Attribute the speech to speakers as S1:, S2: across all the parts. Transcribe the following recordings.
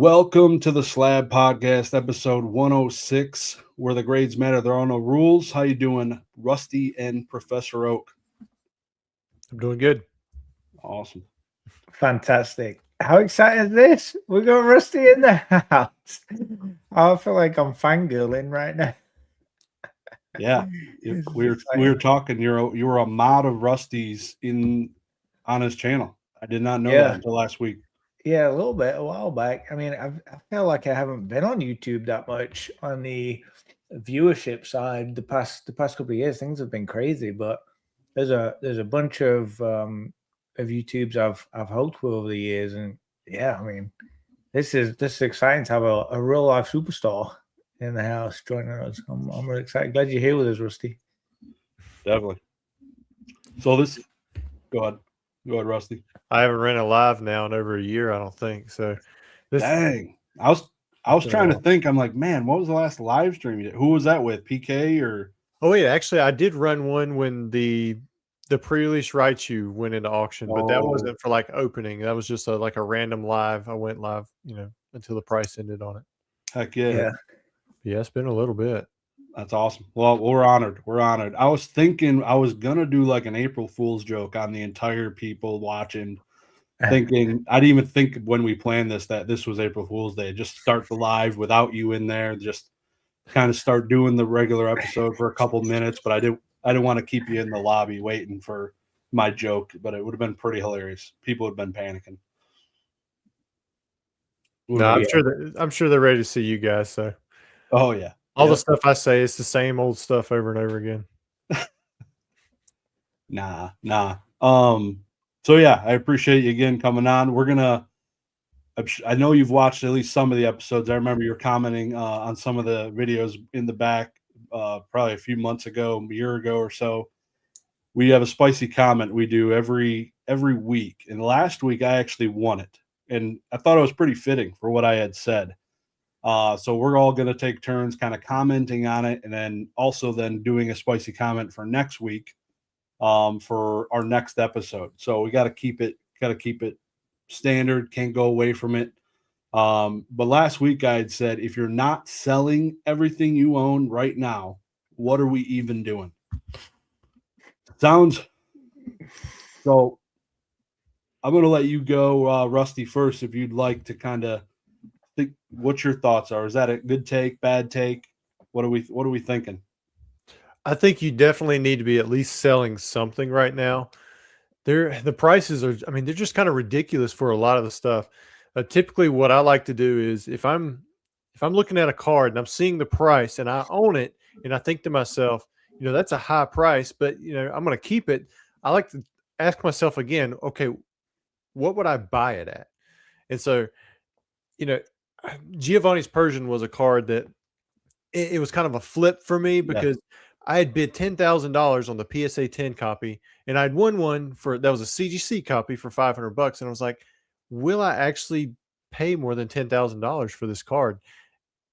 S1: Welcome to the Slab Podcast, episode 106, where the grades matter. There are no rules. How you doing, Rusty and Professor Oak?
S2: I'm doing good.
S1: Awesome.
S3: Fantastic. How exciting is this? We got Rusty in the house. I feel like I'm fangirling right now.
S1: Yeah, we were talking. You were a mod of Rusty's on his channel. I did not know that until last week.
S3: Yeah, a little bit, a while back. I mean, I feel like I haven't been on YouTube that much on the viewership side the past couple of years. Things have been crazy, but there's a bunch of YouTubes I've helped with over the years, and yeah, I mean, this is exciting to have a real life superstar in the house joining us. I'm really excited. Glad you're here with us, Rusty.
S1: Definitely. So go ahead, Rusty.
S2: I haven't ran a live now in over a year, I don't think. So
S1: Dang. I was trying to think. I'm like, man, what was the last live stream you did? Who was that with? PK or?
S2: Oh wait, actually, I did run one when the pre-release Raichu went into auction, but that wasn't for like opening. That was just like a random live. I went live, until the price ended on it.
S1: Heck yeah.
S2: Yeah, it's been a little bit.
S1: That's awesome. Well, we're honored. We're honored. I was thinking I was going to do like an April Fool's joke on the entire people watching, thinking I didn't even think when we planned this that this was April Fool's Day. Just start the live without you in there. Just kind of start doing the regular episode for a couple minutes. But I didn't want to keep you in the lobby waiting for my joke, but it would have been pretty hilarious. People would have been panicking.
S2: No, I'm sure they're ready to see you guys. So,
S1: oh yeah.
S2: All the stuff I say is the same old stuff over and over again.
S1: Nah. So yeah, I appreciate you again coming on. I know you've watched at least some of the episodes. I remember you were commenting on some of the videos in the back, probably a few months ago, a year ago or so. We have a spicy comment we do every week, and last week I actually won it, and I thought it was pretty fitting for what I had said. So we're all going to take turns kind of commenting on it, and then also doing a spicy comment for next week for our next episode. So we got to keep it standard, can't go away from it. But last week I had said, if you're not selling everything you own right now, what are we even doing? So I'm going to let you go, Rusty, first, if you'd like to kind of think what your thoughts are. Is that a good take, bad take? What are we thinking?
S2: I think you definitely need to be at least selling something right now. The prices are, I mean, they're just kind of ridiculous for a lot of the stuff. Typically what I like to do is if I'm looking at a card and I'm seeing the price and I own it and I think to myself, that's a high price, but I'm going to keep it. I like to ask myself again, okay, what would I buy it at? And so, Giovanni's Persian was a card that it was kind of a flip for me because I had bid $10,000 on the PSA 10 copy, and I'd won one that was a CGC copy for $500, and I was like, will I actually pay more than $10,000 for this card?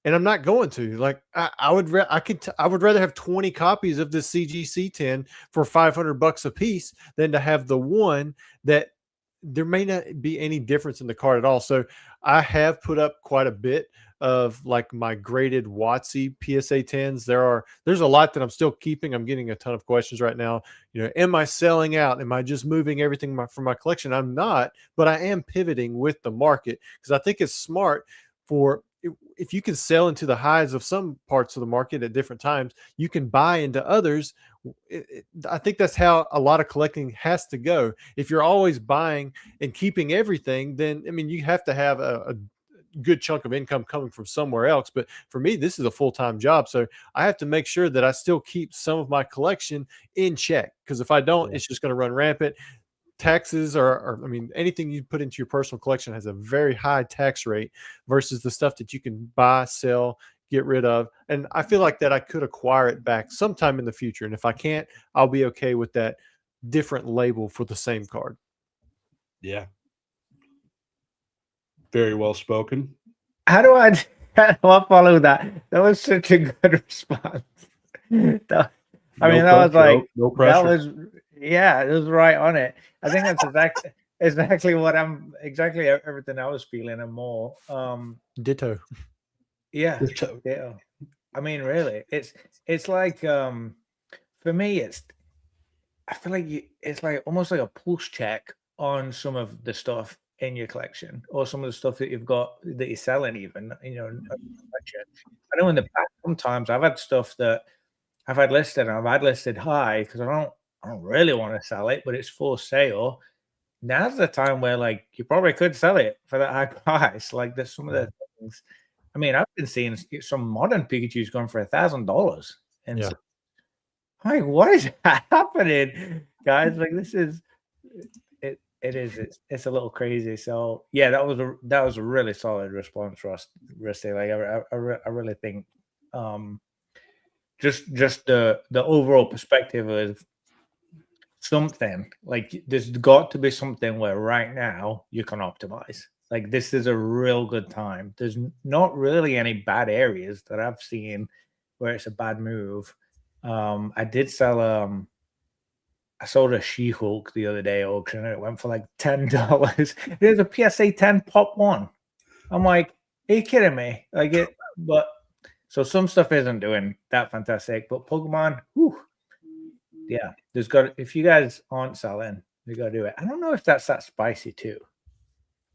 S2: And I'm not going to. Like, I would rather have 20 copies of this CGC 10 for $500 a piece than to have the one that there may not be any difference in the card at all. So I have put up quite a bit of like my graded WotC PSA 10s. There's a lot that I'm still keeping. I'm getting a ton of questions right now. Am I selling out? Am I just moving everything from my collection? I'm not, but I am pivoting with the market because I think it's smart if you can sell into the highs of some parts of the market at different times, you can buy into others. I think that's how a lot of collecting has to go. If you're always buying and keeping everything, then, I mean, you have to have a good chunk of income coming from somewhere else. But for me, this is a full-time job. So I have to make sure that I still keep some of my collection in check. Because if I don't, it's just going to run rampant. Taxes anything you put into your personal collection has a very high tax rate versus the stuff that you can buy, sell, get rid of. And I feel like that I could acquire it back sometime in the future. And if I can't, I'll be okay with that different label for the same card.
S1: Yeah. Very well spoken.
S3: How do I follow that? That was such a good response. That was like,
S1: no pressure.
S3: it was right on it. I think that's exactly exactly exactly everything I was feeling and more.
S2: Ditto.
S3: Yeah, yeah. I mean, really, it's like for me, I feel like it's like almost like a pulse check on some of the stuff in your collection or some of the stuff that you've got that you're selling, even collection. I know in the past sometimes I've had stuff that I've had listed and I've had listed high because I don't really want to sell it, but it's for sale. Now's the time where like you probably could sell it for that high price. Like there's some of the things. I mean, I've been seeing some modern Pikachu's going for $1,000, and
S2: Yeah.
S3: so, like, what is happening, guys? Like, this is it's a little crazy. So yeah, that was a really solid response, Rusty. Like, I really think, just the overall perspective of something like there's got to be something where right now you can optimize. Like this is a real good time. There's not really any bad areas that I've seen where it's a bad move. I did sell I sold a She-Hulk the other day at auction and it went for like $10. There's a PSA 10 pop one. I'm like, are you kidding me? Like it, but so some stuff isn't doing that fantastic, but Pokemon, whew, yeah, there's got if you guys aren't selling, you gotta do it. I don't know if that's that spicy too.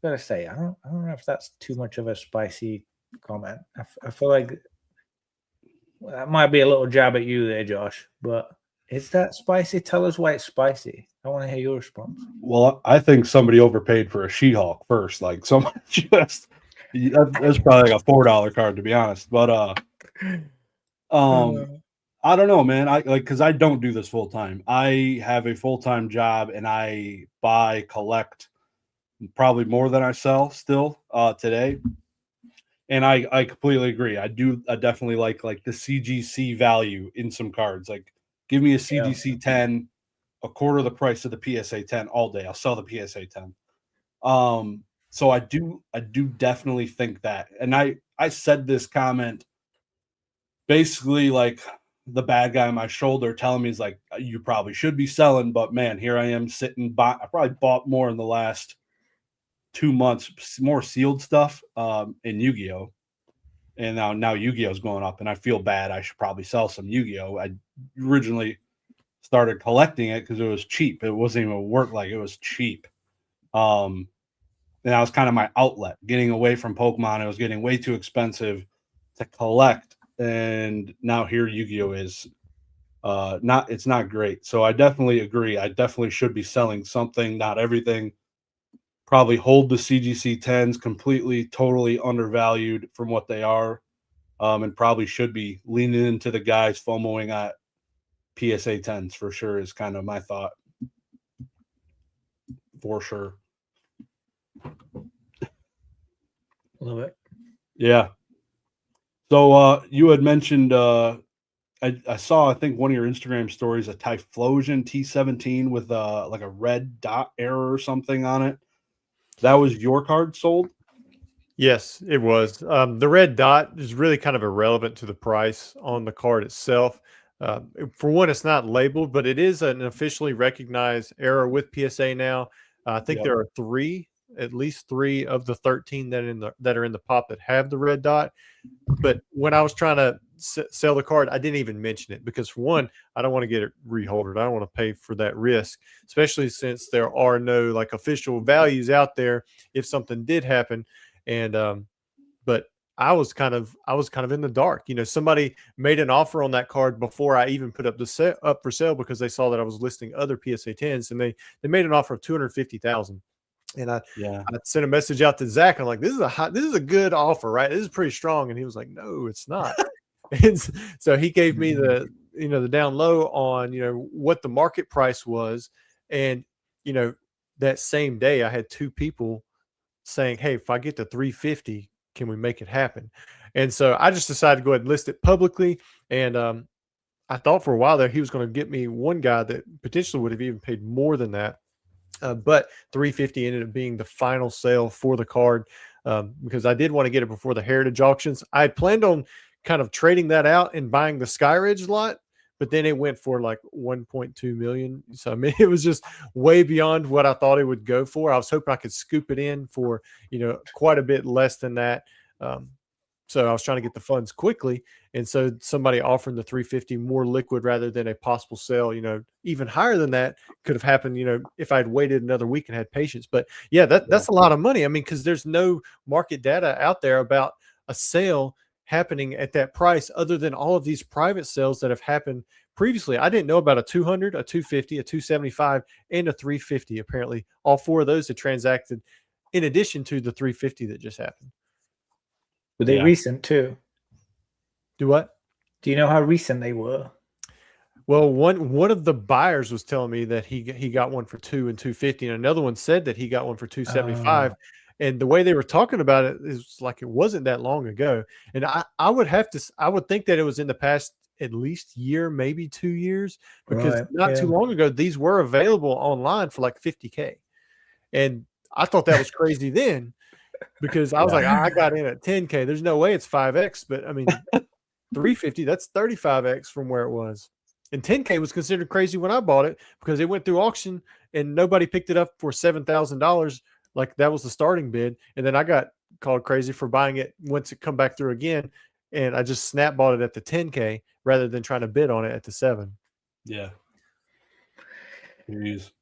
S3: Gotta say, I don't know if that's too much of a spicy comment. I feel like that might be a little jab at you there, Josh. But is that spicy? Tell us why it's spicy. I want to hear your response.
S1: Well, I think somebody overpaid for a She-Hulk first. Like someone just that's probably like a $4 card to be honest. But I don't know, man. I like because I don't do this full time. I have a full-time job and I buy, collect probably more than I sell still today. And I completely agree. I definitely like the CGC value in some cards. Like give me a CGC 10, a quarter of the price of the PSA 10 all day. I'll sell the PSA 10. So I do definitely think that. And I said this comment basically like the bad guy on my shoulder telling me, is like, you probably should be selling, but man, here I am sitting I probably bought more in the last 2 months, more sealed stuff in Yu-Gi-Oh! And now Yu-Gi-Oh! Is going up and I feel bad. I should probably sell some Yu-Gi-Oh! I originally started collecting it because it was cheap. It wasn't even work, like it was cheap. And that was kind of my outlet, getting away from Pokemon. It was getting way too expensive to collect. And now here Yu-Gi-Oh! Is it's not great. So I definitely agree. I definitely should be selling something, not everything. Probably hold the CGC 10s completely, totally undervalued from what they are. And probably should be leaning into the guys FOMOing at PSA 10s for sure is kind of my thought. For sure.
S3: Love it.
S1: Yeah. So you had mentioned I saw, I think one of your Instagram stories, a Typhlosion T17 with like a red dot error or something on it. That was your card sold?
S2: Yes, it was. The red dot is really kind of irrelevant to the price on the card itself. For one, it's not labeled, but it is an officially recognized error with PSA now. I think there are at least three of the 13 that are in the pop that have the red dot. But when I was trying to sell the card, I didn't even mention it because, for one, I don't want to get it reholdered. I don't want to pay for that risk, especially since there are no like official values out there if something did happen. And but I was kind of in the dark. You know, somebody made an offer on that card before I even put up up for sale because they saw that I was listing other PSA 10s, and they made an offer of 250,000. And I sent a message out to Zach. I'm like, this is a good offer, right? This is pretty strong. And he was like, no, it's not. And so he gave me the down low on, what the market price was. And, that same day I had two people saying, hey, if I get to 350, can we make it happen? And so I just decided to go ahead and list it publicly. And I thought for a while there he was going to get me one guy that potentially would have even paid more than that. But 350 ended up being the final sale for the card because I did want to get it before the Heritage auctions. I had planned on kind of trading that out and buying the Skyridge lot, but then it went for like 1.2 million. So I mean, it was just way beyond what I thought it would go for. I was hoping I could scoop it in for, you know, quite a bit less than that. So I was trying to get the funds quickly. And so somebody offering the 350 more liquid rather than a possible sale, you know, even higher than that could have happened, you know, if I'd waited another week and had patience. But yeah, that's a lot of money. I mean, because there's no market data out there about a sale happening at that price other than all of these private sales that have happened previously. I didn't know about a 200, a 250, a 275, and a 350. Apparently, all four of those had transacted in addition to the 350 that just happened.
S3: Were they recent too?
S2: Do what?
S3: Do you know how recent they were?
S2: Well, one of the buyers was telling me that he got one for 2 and 250, and another one said that he got one for 275. And the way they were talking about it is like it wasn't that long ago. And I would think that it was in the past at least year, maybe 2 years, because not too long ago these were available online for like $50K. And I thought that was crazy then, because I was like, I got in at 10K. There's no way it's 5X, but I mean 350, that's 35X from where it was. And 10K was considered crazy when I bought it because it went through auction and nobody picked it up for $7,000. Like that was the starting bid. And then I got called crazy for buying it once it come back through again. And I just snap bought it at the 10K rather than trying to bid on it at the 7.
S1: Yeah. Jeez.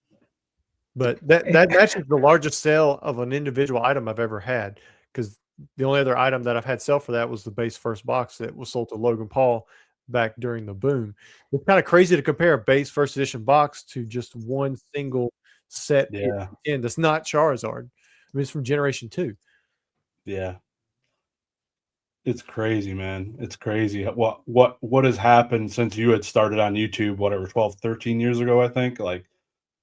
S2: But that matches the largest sale of an individual item I've ever had, because the only other item that I've had sell for that was the base first box that was sold to Logan Paul back during the boom. It's kind of crazy to compare a base first edition box to just one single set.
S1: Yeah.
S2: And that's not Charizard. I mean, it's from Generation 2.
S1: Yeah. It's crazy, man. It's crazy. What has happened since you had started on YouTube, whatever, 12, 13 years ago, I think? Like,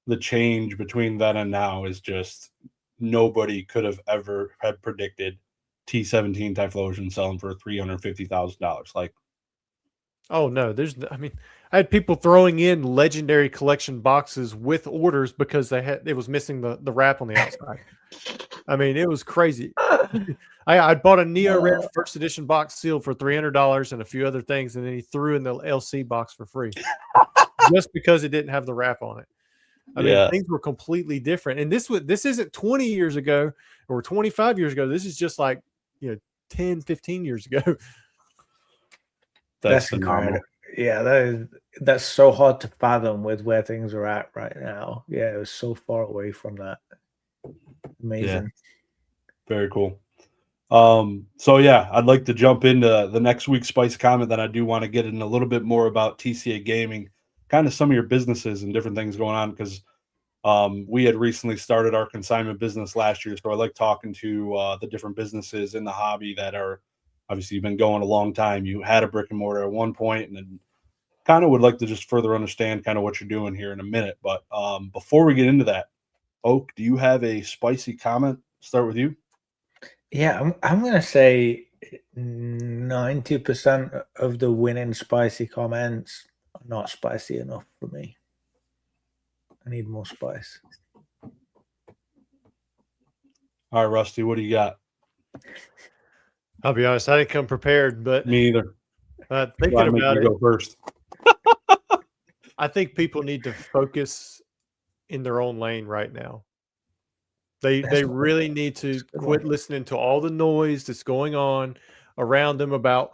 S1: the change between then and now is just nobody could have ever had predicted T17 Typhlosion selling for $350,000. Like,
S2: oh no, I mean, I had people throwing in legendary collection boxes with orders because it was missing the wrap on the outside. I mean, it was crazy. I bought a Neo Red first edition box sealed for $300 and a few other things, and then he threw in the LC box for free just because it didn't have the wrap on it. I mean, things were completely different. And this isn't 20 years ago or 25 years ago. This is just like, 10, 15 years ago.
S3: That's incredible. Yeah, that's so hard to fathom with where things are at right now. Yeah, it was so far away from that. Amazing.
S1: Yeah. Very cool. So yeah, I'd like to jump into the next week's spicy comment. That I do want to get in a little bit more about TCA Gaming, kind of some of your businesses and different things going on, because we had recently started our consignment business last year. So I like talking to the different businesses in the hobby that are obviously you've been going a long time. You had a brick and mortar at one point, and then kind of would like to just further understand kind of what you're doing here in a minute. But before we get into that, Oak, do you have a spicy comment? Start with you.
S3: Yeah, I'm gonna say 90% of the winning spicy comments are not spicy enough for me. I need more spice.
S1: All right, Rusty, what do you got?
S2: I'll be honest, I didn't come prepared, but
S1: me either.
S2: Thinking about it,
S1: go first.
S2: I think people need to focus in their own lane right now. They really need to quit listening to all the noise that's going on around them about,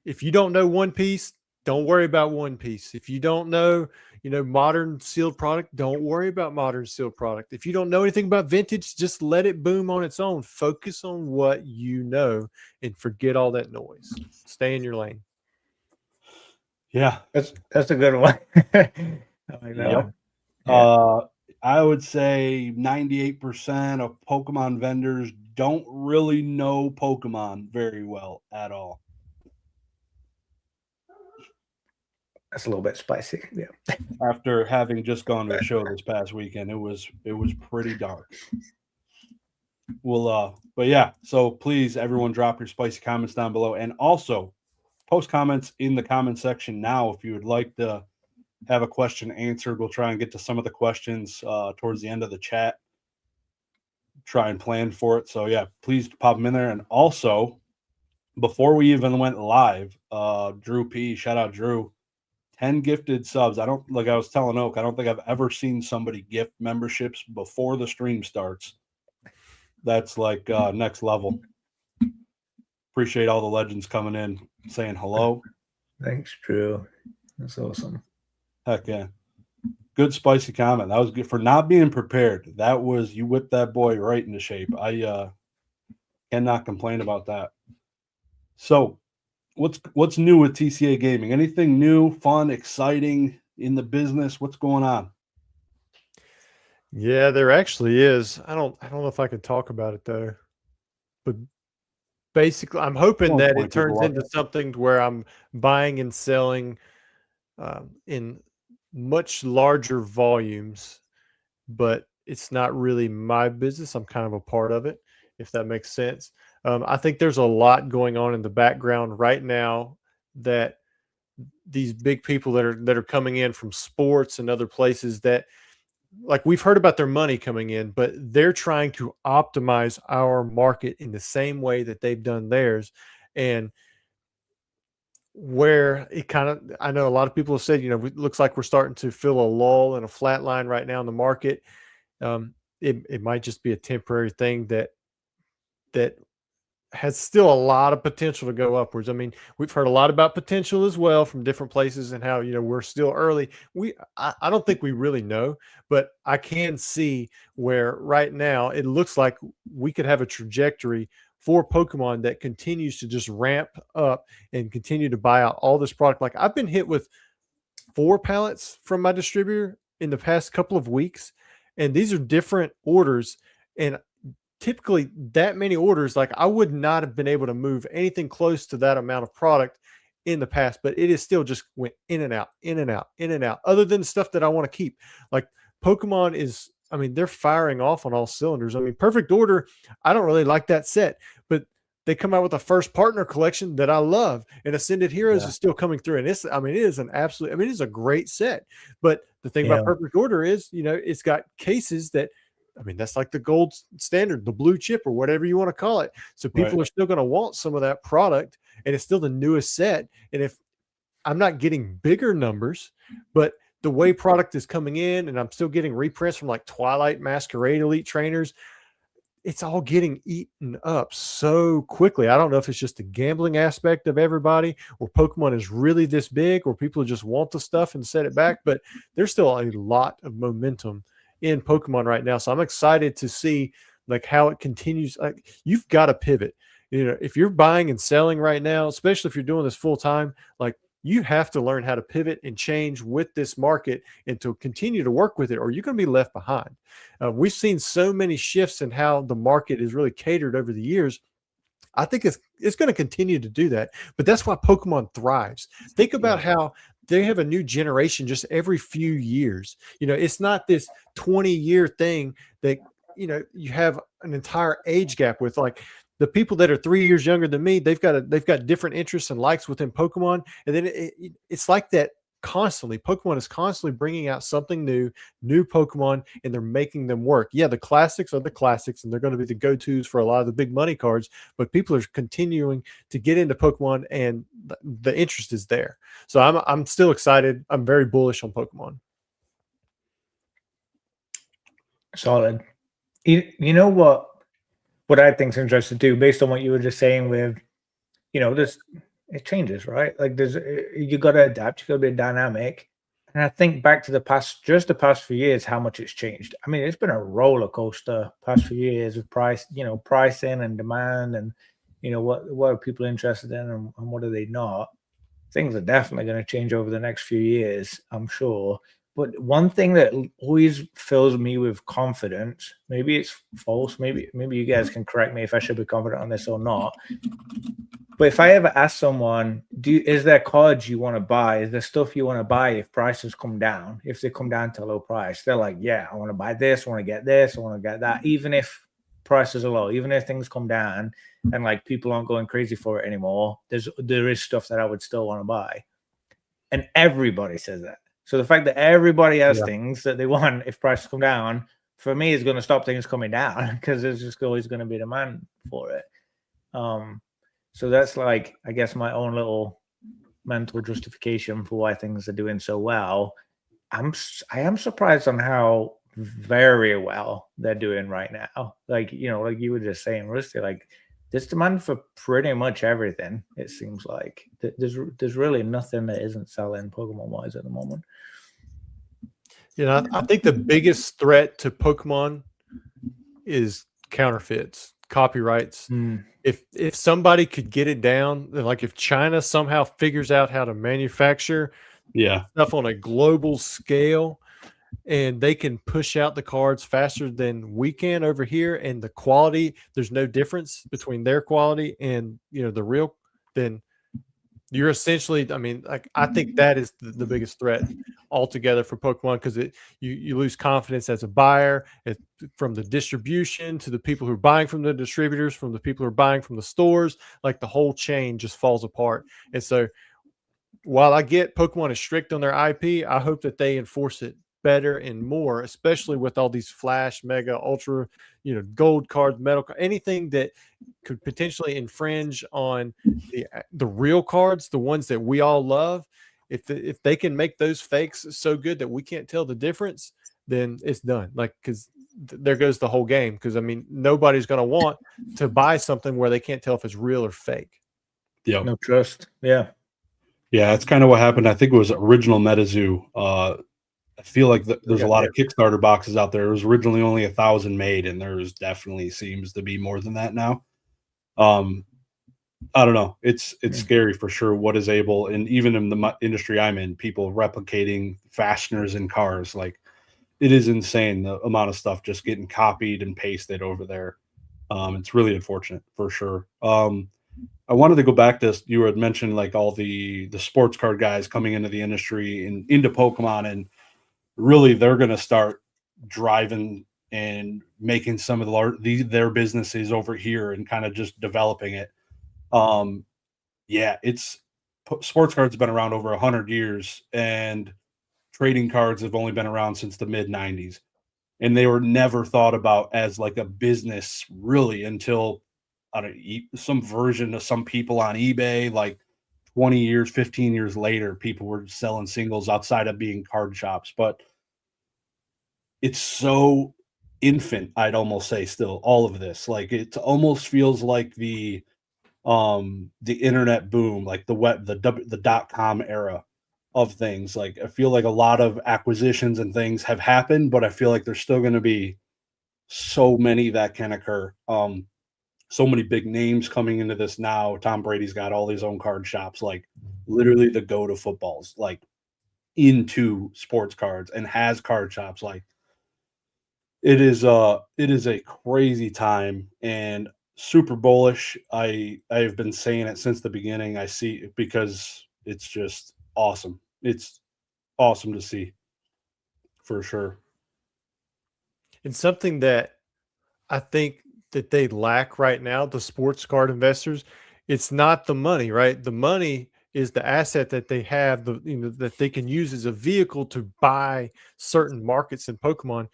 S2: if you don't know One Piece, don't worry about One Piece. If you don't know, modern sealed product, don't worry about modern sealed product. If you don't know anything about vintage, just let it boom on its own. Focus on what you know and forget all that noise. Stay in your lane.
S1: Yeah.
S3: That's a good one. I know.
S1: Yep. I would say 98% of Pokemon vendors don't really know Pokemon very well at all.
S3: That's a little bit spicy. Yeah.
S1: After having just gone to a show this past weekend, it was pretty dark. Well, but yeah, so please everyone drop your spicy comments down below, and also post comments in the comment section now if you would like to have a question answered. We'll try and get to some of the questions towards the end of the chat. Try and plan for it. So yeah, please pop them in there. And also, before we even went live, Drew P, shout out Drew, 10 gifted subs. I don't, like I was telling Oak, I don't think I've ever seen somebody gift memberships before the stream starts. That's like next level. Appreciate all the legends coming in, saying hello.
S3: Thanks, Drew. That's awesome.
S1: Heck yeah. Good spicy comment. That was good for not being prepared. That was, you whipped that boy right into shape. I cannot complain about that. So what's new with TCA Gaming? Anything new, fun, exciting in the business? What's going on?
S2: Yeah, there actually is. I don't know if I can talk about it though. But basically, I'm hoping that it turns into something where I'm buying and selling in much larger volumes, but it's not really my business. I'm kind of a part of it, if that makes sense. I think there's a lot going on in the background right now that these big people that are coming in from sports and other places that, like, we've heard about their money coming in, but they're trying to optimize our market in the same way that they've done theirs. And where it kind of, I know a lot of people have said, it looks like we're starting to feel a lull and a flat line right now in the market. It might just be a temporary thing that has still a lot of potential to go upwards. I mean, we've heard a lot about potential as well from different places and how, we're still early. I don't think we really know, but I can see where right now it looks like we could have a trajectory for Pokemon that continues to just ramp up and continue to buy out all this product. Like, I've been hit with 4 pallets from my distributor in the past couple of weeks, and these are different orders. And typically that many orders, like, I would not have been able to move anything close to that amount of product in the past, but it is still just went in and out, in and out, in and out, other than stuff that I want to keep. Like, Pokemon is, I mean, they're firing off on all cylinders. I mean, Perfect Order, I don't really like that set, but they come out with a first partner collection that I love, and Ascended Heroes is still coming through. And it's, I mean, it is an absolute, I mean, it's a great set. But the thing about Perfect Order is, it's got cases that, I mean, that's like the gold standard, the blue chip, or whatever you want to call it. So people are still going to want some of that product, and it's still the newest set. And if I'm not getting bigger numbers, but the way product is coming in, and I'm still getting reprints from like Twilight, Masquerade, Elite Trainers, it's all getting eaten up so quickly. I don't know if it's just the gambling aspect of everybody, or Pokemon is really this big, or people just want the stuff and set it back, but there's still a lot of momentum in Pokemon right now. So I'm excited to see like how it continues. Like, you've got to pivot. If you're buying and selling right now, especially if you're doing this full time, like, you have to learn how to pivot and change with this market and to continue to work with it, or you're going to be left behind. We've seen so many shifts in how the market is really catered over the years. I think it's going to continue to do that, but that's why Pokemon thrives. Think about how they have a new generation just every few years. It's not this 20-year thing that, you have an entire age gap with. Like, the people that are 3 years younger than me, they've got different interests and likes within Pokemon. And then it's like that constantly. Pokemon is constantly bringing out something new Pokemon, and they're making them work. Yeah, the classics are the classics, and they're going to be the go-tos for a lot of the big money cards, but people are continuing to get into Pokemon, and the interest is there. So I'm still excited. I'm very bullish on Pokemon.
S3: Solid. You know what I think is interesting too, based on what you were just saying with, this, it changes, right? Like, you got to adapt, you got to be dynamic. And I think back to the past few years, how much it's changed. I mean, it's been a roller coaster past few years with pricing and demand, and what are people interested in, and what are they not. Things are definitely going to change over the next few years, I'm sure. But one thing that always fills me with confidence, maybe it's false, maybe you guys can correct me if I should be confident on this or not. But if I ever ask someone, is there cards you want to buy? Is there stuff you want to buy if prices come down? If they come down to a low price, they're like, yeah, I want to buy this, I want to get this, I want to get that. Even if prices are low, even if things come down and like people aren't going crazy for it anymore, there is stuff that I would still want to buy. And everybody says that. So the fact that everybody has things that they want if prices come down, for me, is going to stop things coming down, because there's just always going to be demand for it. So that's, like, I guess, my own little mental justification for why things are doing so well. I am surprised on how very well they're doing right now. Like, you know, like you were just saying, Rusty, like there's demand for pretty much everything. It seems like there's really nothing that isn't selling Pokemon wise at the moment.
S2: You know, I think the biggest threat to Pokemon is counterfeits, copyrights. If somebody could get it down, like if China somehow figures out how to manufacture stuff on a global scale, and they can push out the cards faster than we can over here, and the quality, there's no difference between their quality and, you know, the real, then you're essentially, I mean, like, I think that is the biggest threat altogether for Pokemon, because you lose confidence as a buyer, from the distribution to the people who are buying from the distributors, from the people who are buying from the stores. Like the whole chain just falls apart. And so while I get Pokemon is strict on their IP, I hope that they enforce it better and more, especially with all these flash, mega, ultra, you know, gold cards, metal, anything that could potentially infringe on the real cards, the ones that we all love. If they can make those fakes so good that we can't tell the difference, then it's done. Like, because there goes the whole game. Because I mean, nobody's going to want to buy something where they can't tell if it's real or fake.
S1: Yeah,
S3: no trust. Yeah,
S1: that's kind of what happened. I think it was original MetaZoo. I feel like there's a lot of Kickstarter boxes out there. It was originally only 1,000 made, and there's definitely seems to be more than that now. I don't know. It's scary for sure what is able, and even in the industry I'm in, people replicating fasteners in cars. Like, it is insane the amount of stuff just getting copied and pasted over there. It's really unfortunate for sure. I wanted to go back to, you had mentioned like all the sports card guys coming into the industry and into Pokemon, and really they're going to start driving and making some of their businesses over here and kind of just developing it. Sports cards have been around over 100 years, and trading cards have only been around since the mid 90s, and they were never thought about as like a business really until some version of some people on eBay, like 20 years, 15 years later, people were selling singles outside of being card shops. But it's so infant, I'd almost say, still, all of this. Like, it almost feels like the internet boom, like the web, the .com era of things. Like, I feel like a lot of acquisitions and things have happened, but I feel like there's still going to be so many that can occur. So many big names coming into this now. Tom Brady's got all his own card shops, like literally the go to footballs, like into sports cards, and has card shops. Like, it is a crazy time, and super bullish. I have been saying it since the beginning. I see it because it's just awesome. It's awesome to see, for sure.
S2: And something that I think that they lack right now, the sports card investors, it's not the money, right? The money is the asset that they have, that they can use as a vehicle to buy certain markets in Pokemon.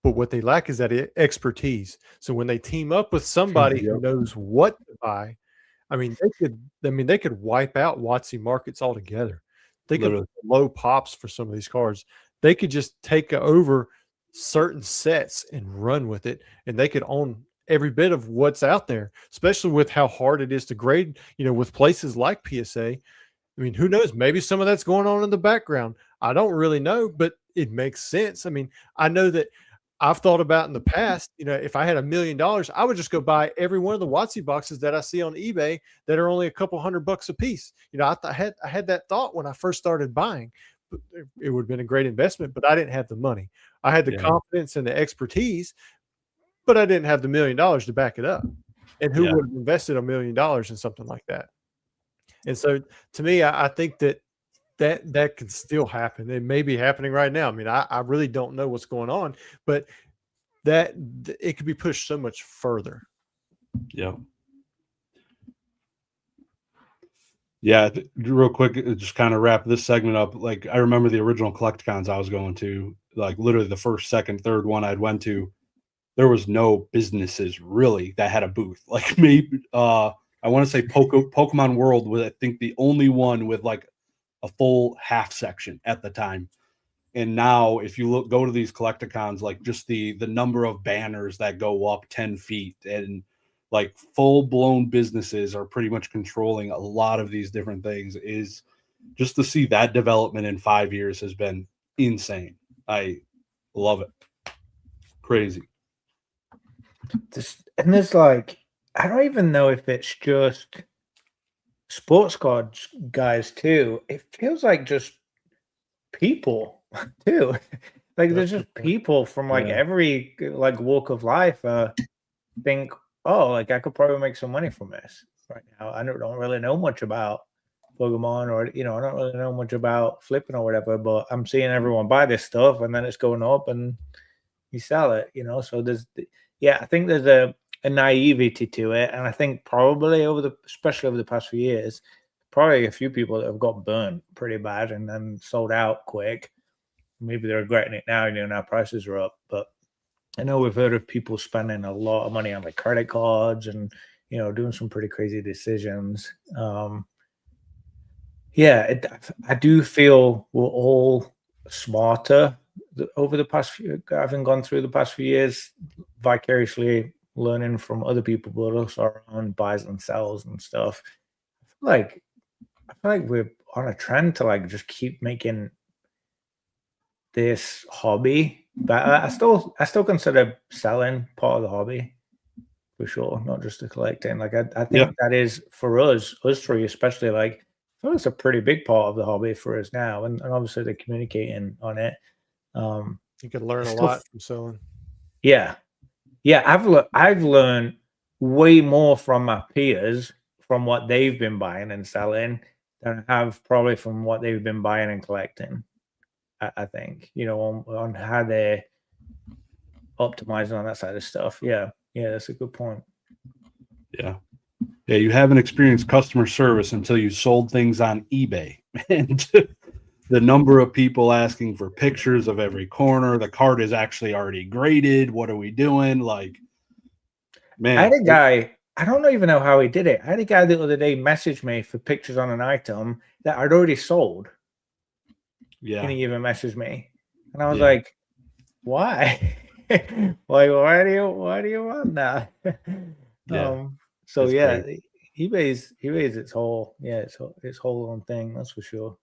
S2: But what they lack is that expertise. So when they team up with somebody who knows what to buy, they could wipe out WotC markets altogether. They could low pops for some of these cards. They could just take over certain sets and run with it, and they could own every bit of what's out there, especially with how hard it is to grade, with places like PSA. I mean, who knows? Maybe some of that's going on in the background. I don't really know, but it makes sense. I mean, I know that I've thought about in the past, if I had $1 million, I would just go buy every one of the WotC boxes that I see on eBay that are only a couple $100 a piece. I had that thought when I first started buying. It would have been a great investment, but I didn't have the money. I had the confidence and the expertise, but I didn't have the $1 million to back it up. And who would have invested $1 million in something like that? And so, to me, I think that can still happen. It may be happening right now. I mean, I really don't know what's going on, but that it could be pushed so much further.
S1: Yeah. Yeah. Real quick, just kind of wrap this segment up. Like, I remember the original Collecticons I was going to, like literally the first, second, third one I'd went to, there was no businesses really that had a booth. Like, maybe I want to say Pokemon World was, I think, the only one with like a full half section at the time. And now if you go to these collecticons, like just the number of banners that go up 10 feet, and like full blown businesses are pretty much controlling a lot of these different things, is just to see that development in 5 years has been insane. I love it. Crazy.
S3: And there's like, I don't even know if it's just sports cards guys too. It feels like just people too. Like there's just people from like every like walk of life think, oh, like I could probably make some money from this right now. I don't really know much about Pokemon, or I don't really know much about flipping or whatever, but I'm seeing everyone buy this stuff and then it's going up and you sell it, so I think there's a naivety to it, and I think probably especially over the past few years, probably a few people that have got burnt pretty bad and then sold out quick. Maybe they're regretting it now, now prices are up, but I know we've heard of people spending a lot of money on like credit cards and doing some pretty crazy decisions. I do feel we're all smarter over the past few, having gone through the past few years, vicariously learning from other people, but also our own buys and sells and stuff. I feel like we're on a trend to like just keep making this hobby better. I still consider selling part of the hobby for sure, not just the collecting. Like I think that is for us three especially, like I feel it's a pretty big part of the hobby for us now, and obviously they're communicating on it.
S2: You could learn a lot from selling.
S3: Yeah, I've learned way more from my peers from what they've been buying and selling than I have probably from what they've been buying and collecting. I think on how they're optimizing on that side of stuff. Yeah, that's a good point.
S1: Yeah, you haven't experienced customer service until you sold things on eBay, and the number of people asking for pictures of every corner. The card is actually already graded. What are we doing? Like, man,
S3: I had a guy, I don't even know how he did it. I had a guy the other day message me for pictures on an item that I'd already sold.
S1: Yeah.
S3: And he even messaged me. And I was like, why? Why do you want that? eBay's its whole its whole own thing, that's for sure.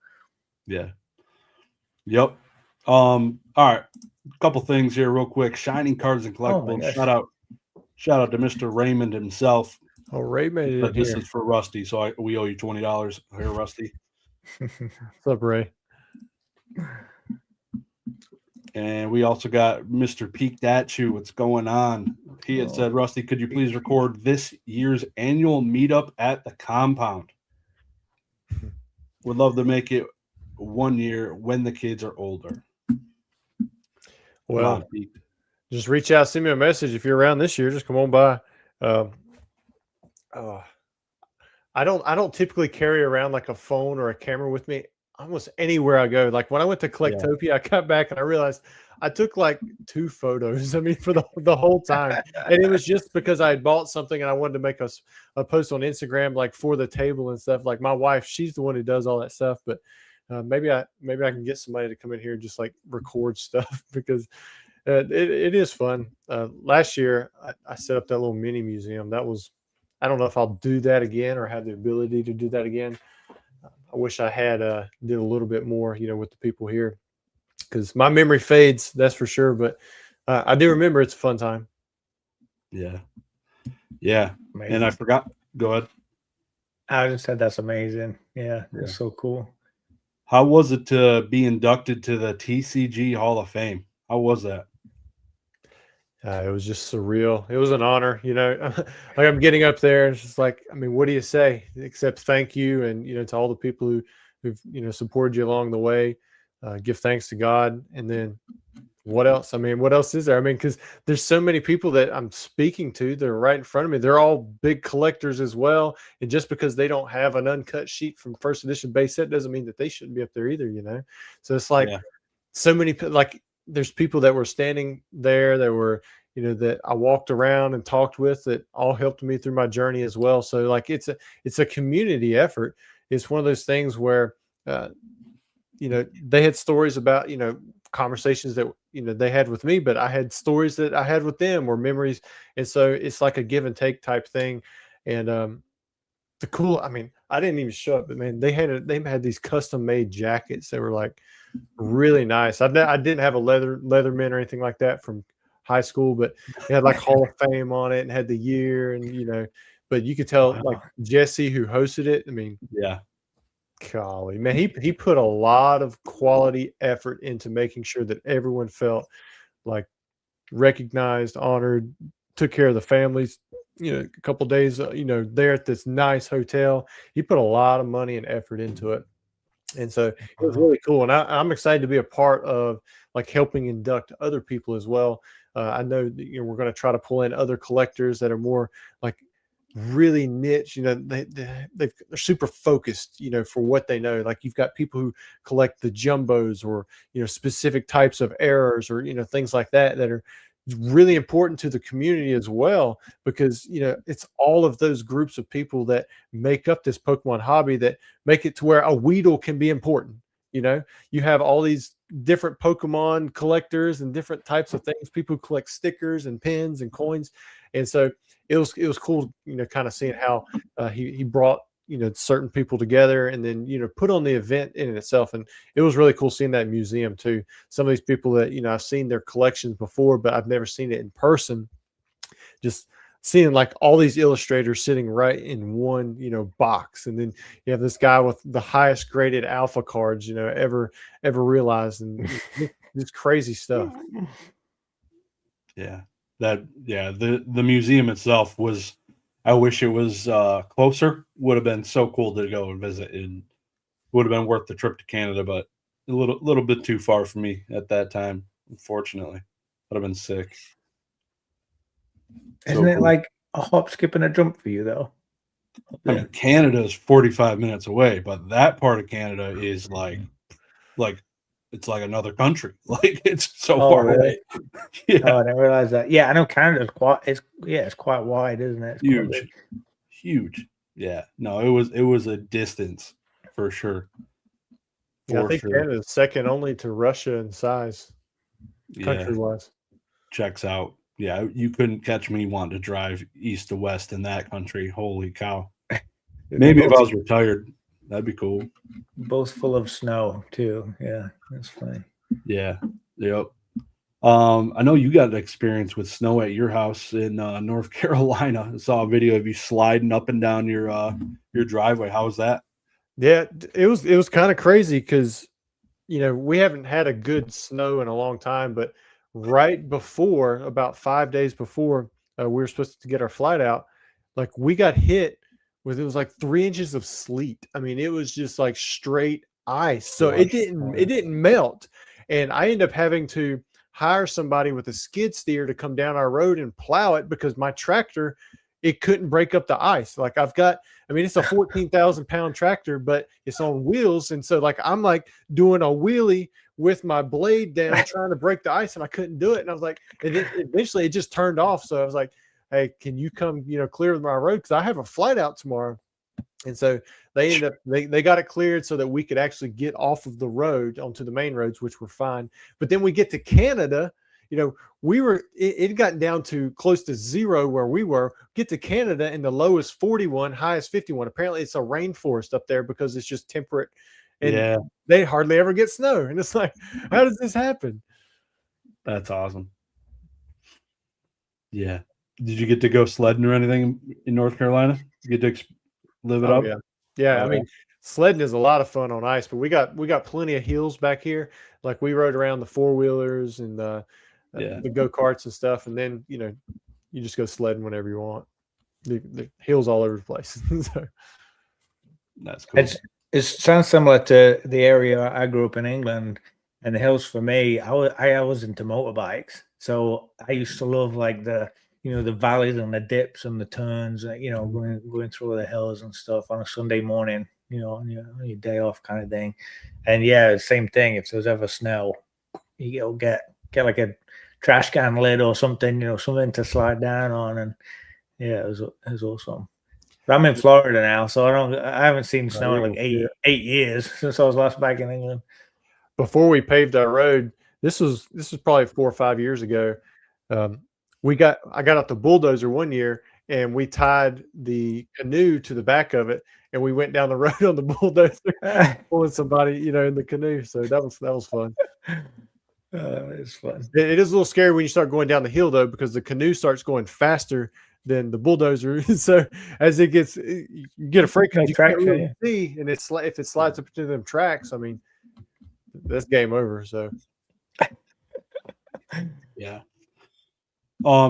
S1: Yeah. Yep. All right. A couple things here real quick. Shining Cards and Collectibles. Shout out to Mr. Raymond himself.
S2: Oh, Raymond.
S1: But this is for Rusty, so we owe you $20 here, Rusty.
S2: What's up, Ray?
S1: And we also got Mr. Peek At You. What's going on? He had said, Rusty, could you please record this year's annual meetup at the compound? Would love to make it one year when the kids are older.
S2: Well, just reach out, send me a message if you're around this year. Just come on by. I don't typically carry around like a phone or a camera with me almost anywhere I go. Like when I went to Collectopia, I got back and I realized I took like 2 photos. I mean, for the whole time, and it was just because I had bought something and I wanted to make a post on Instagram, like for the table and stuff. Like my wife, she's the one who does all that stuff, but maybe I can get somebody to come in here and just like record stuff because it is fun. Last year I set up that little mini museum. I don't know if I'll do that again or have the ability to do that again. I wish I had did a little bit more, with the people here, because my memory fades, that's for sure. But I do remember it's a fun time.
S1: Yeah. Amazing. And I forgot. Go ahead.
S3: I just said that's amazing. Yeah, it's so cool.
S1: How was it to be inducted to the TCG Hall of Fame? How was that?
S2: It was just surreal. It was an honor, like I'm getting up there. It's just like, I mean, what do you say except thank you? And, to all the people who've supported you along the way, give thanks to God. And then what else? I mean, what else is there? I mean, because there's so many people that I'm speaking to that are right in front of me. They're all big collectors as well. And just because they don't have an uncut sheet from first edition base set doesn't mean that they shouldn't be up there either, So it's like so many, like, there's people that were standing there that were, that I walked around and talked with that all helped me through my journey as well. So like it's a community effort. It's one of those things where they had stories about conversations that they had with me, but I had stories that I had with them or memories, and so it's like a give and take type thing. And I mean, I didn't even show up, but man, they had these custom made jackets that were like really nice. I didn't have a Leatherman or anything like that from high school, but it had like Hall of Fame on it and had the year, and but you could tell like Jesse, who hosted it. I mean,
S1: yeah,
S2: golly, man, he put a lot of quality effort into making sure that everyone felt like recognized, honored, took care of the families. A couple days, there at this nice hotel. He put a lot of money and effort into it. And so it was really cool. And I'm excited to be a part of like helping induct other people as well. I know that, we're going to try to pull in other collectors that are more like really niche. They're super focused, for what they know. Like you've got people who collect the jumbos or, specific types of errors or, things like that are really important to the community as well, because it's all of those groups of people that make up this Pokemon hobby that make it to where a Weedle can be important. You have all these different Pokemon collectors and different types of things, people who collect stickers and pins and coins. And so it was cool, kind of seeing how he brought certain people together and then put on the event in itself. And it was really cool seeing that museum too. Some of these people that I've seen their collections before, but I've never seen it in person. Just seeing like all these illustrators sitting right in one box, and then you have this guy with the highest graded alpha cards ever realized, and this crazy stuff.
S1: The museum itself was, I wish it was closer. Would have been so cool to go and visit, and would have been worth the trip to Canada, but a little bit too far for me at that time, unfortunately. Would have been sick.
S3: Isn't it like a hop, skip, and a jump for you though?
S1: I mean, Canada is 45 minutes away, but that part of Canada is like it's like another country. Like it's so far away.
S3: Yeah. Oh, I didn't realize that. Yeah, I know Canada's it's quite wide, isn't it?
S1: It's huge. Yeah. No, it was a distance for sure.
S2: I think Canada is second only to Russia in size, country-wise.
S1: Checks out. Yeah, you couldn't catch me wanting to drive east to west in that country. Holy cow. Maybe if I was retired, that'd be cool.
S3: Both full of snow too. Yeah, that's funny.
S1: Yeah. Yep. I know you got experience with snow at your house in North Carolina. I saw a video of you sliding up and down your driveway. How was that?
S2: Yeah, it was kind of crazy because we haven't had a good snow in a long time, but right before, about 5 days before we were supposed to get our flight out, like we got hit with, it was like 3 inches of sleet. I mean, it was just like straight ice. So it didn't melt. And I ended up having to hire somebody with a skid steer to come down our road and plow it because my tractor, it couldn't break up the ice. Like it's a 14,000 pound tractor, but it's on wheels. And so like, I'm like doing a wheelie with my blade down, trying to break the ice, and I couldn't do it. And I was like, eventually it just turned off. So I was like, hey, can you come, clear my road? Cause I have a flight out tomorrow. And so they ended up, they got it cleared so that we could actually get off of the road onto the main roads, which were fine. But then we get to Canada, it had gotten down to close to zero where we were. Get to Canada and the low is 41, highest 51. Apparently it's a rainforest up there because it's just temperate, and they hardly ever get snow. And it's like, how does this happen?
S1: That's awesome. Yeah. Did you get to go sledding or anything in North Carolina? You get to live it up?
S2: Yeah. I mean, sledding is a lot of fun on ice, but we got plenty of hills back here. Like we rode around the 4-wheelers and the go-karts and stuff. And then, you just go sledding whenever you want. The hills all over the place. So
S1: that's cool.
S3: It sounds similar to the area I grew up in England, and the hills for me, I was into motorbikes. So I used to love like the valleys and the dips and the turns, going through the hills and stuff on a Sunday morning, on your day off kind of thing. And yeah, same thing. If there's ever snow, you get like a trash can lid or something, something to slide down on, and yeah, it was awesome. But I'm in Florida now, so I haven't seen snow in like eight years since I was last back in England.
S2: Before we paved our road, this was probably 4 or 5 years ago. I got out the bulldozer one year, and we tied the canoe to the back of it, and we went down the road on the bulldozer, pulling somebody, in the canoe. So that was fun.
S3: It's fun.
S2: It is a little scary when you start going down the hill, though, because the canoe starts going faster than the bulldozer. So as it gets, you get afraid because you can't really see, and if it slides up into them tracks, I mean, that's game over. So
S1: yeah.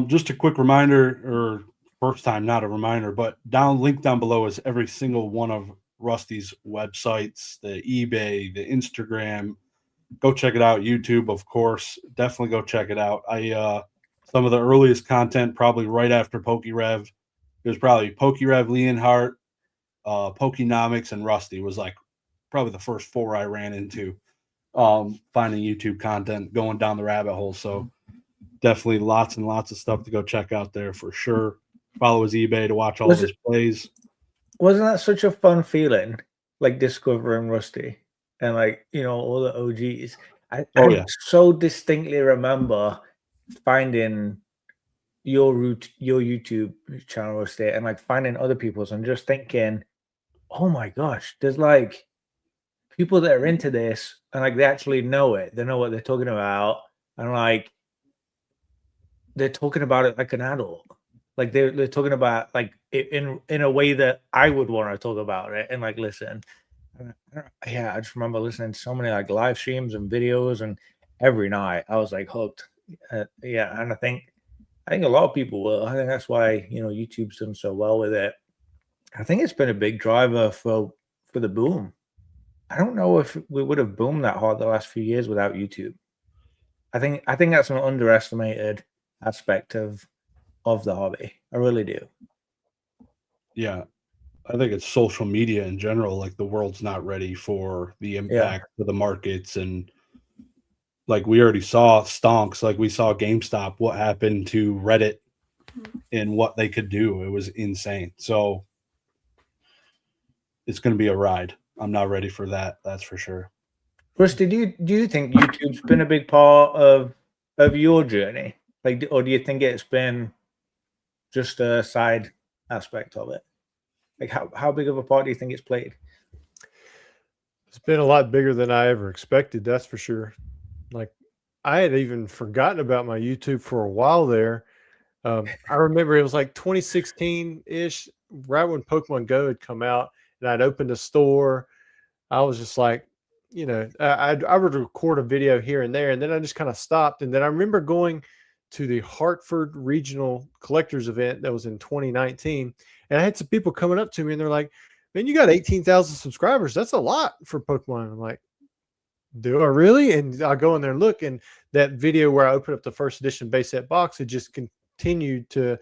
S1: Just a quick reminder, or first time, not a reminder, but link down below is every single one of Rusty's websites, the eBay, the Instagram. Go check it out. YouTube, of course. Definitely go check it out. Some of the earliest content, probably right after PokeRev. It was probably PokeRev, Leonhardt, Pokenomics, and Rusty was like probably the first 4 I ran into finding YouTube content, going down the rabbit hole. So definitely lots and lots of stuff to go check out there for sure. Follow his eBay to watch all of his plays.
S3: Wasn't that such a fun feeling, like discovering Rusty and all the OGs? I so distinctly remember finding your YouTube channel, Rusty, and finding other people's and just thinking, oh my gosh, there's people that are into this and they actually know it. They know what they're talking about, and they're talking about it like an adult. They're talking about in a way that I would want to talk about it and listen. Yeah, I just remember listening to so many live streams and videos, and every night I was hooked. Yeah, and I think a lot of people will. I think that's why YouTube's done so well with it. I think it's been a big driver for the boom. I don't know if we would have boomed that hard the last few years without YouTube. I think that's an underestimated aspect of the hobby. I really do.
S1: Yeah. I think it's social media in general. The world's not ready for the impact of the markets. And we already saw stonks, we saw GameStop, what happened to Reddit and what they could do. It was insane. So it's going to be a ride. I'm not ready for that. That's for sure.
S3: Rusty, do you think YouTube's been a big part of your journey? Or do you think it's been just a side aspect of it? How big of a part do you think it's played?
S2: It's been a lot bigger than I ever expected. That's for sure. I had even forgotten about my YouTube for a while there. I remember it was 2016-ish, right when Pokemon Go had come out, and I'd opened a store. I was just I would record a video here and there, and then I just kind of stopped. And then I remember going to the Hartford Regional Collectors event that was in 2019, and I had some people coming up to me, and they're like, "Man, you got 18,000 subscribers. That's a lot for Pokemon." I'm like, do I really? And I'll go in there and look, and that video where I opened up the first edition base set box, it just continued to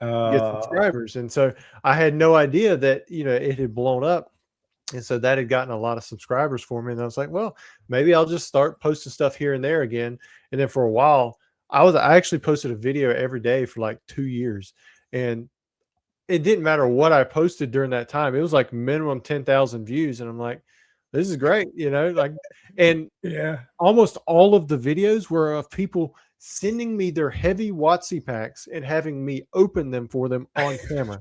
S2: get subscribers. And so I had no idea that, it had blown up. And so that had gotten a lot of subscribers for me. And I was like, well, maybe I'll just start posting stuff here and there again. And then for a while, I actually posted a video every day for 2 years. And it didn't matter what I posted during that time. It was minimum 10,000 views. And I'm like, this is great, and
S3: yeah,
S2: almost all of the videos were of people sending me their heavy WotC packs and having me open them for them on camera.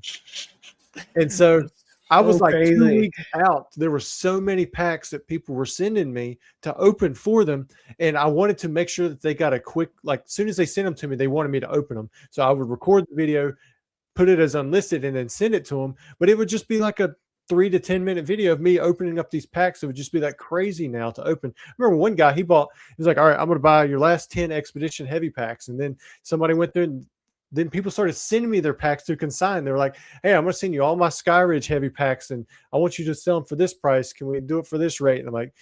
S2: And so I was
S3: crazy.
S2: 2 weeks out. There were so many packs that people were sending me to open for them. And I wanted to make sure that they got a quick, as soon as they sent them to me, they wanted me to open them. So I would record the video, put it as unlisted, and then send it to them. But it would just be a 3 to 10 minute video of me opening up these packs. It would just be crazy now to open. I remember one guy, he was like, all right, I'm going to buy your last 10 Expedition Heavy packs. And then somebody went through, and then people started sending me their packs to consign. They were like, hey, I'm going to send you all my Skyridge Heavy packs, and I want you to sell them for this price. Can we do it for this rate? And I'm like,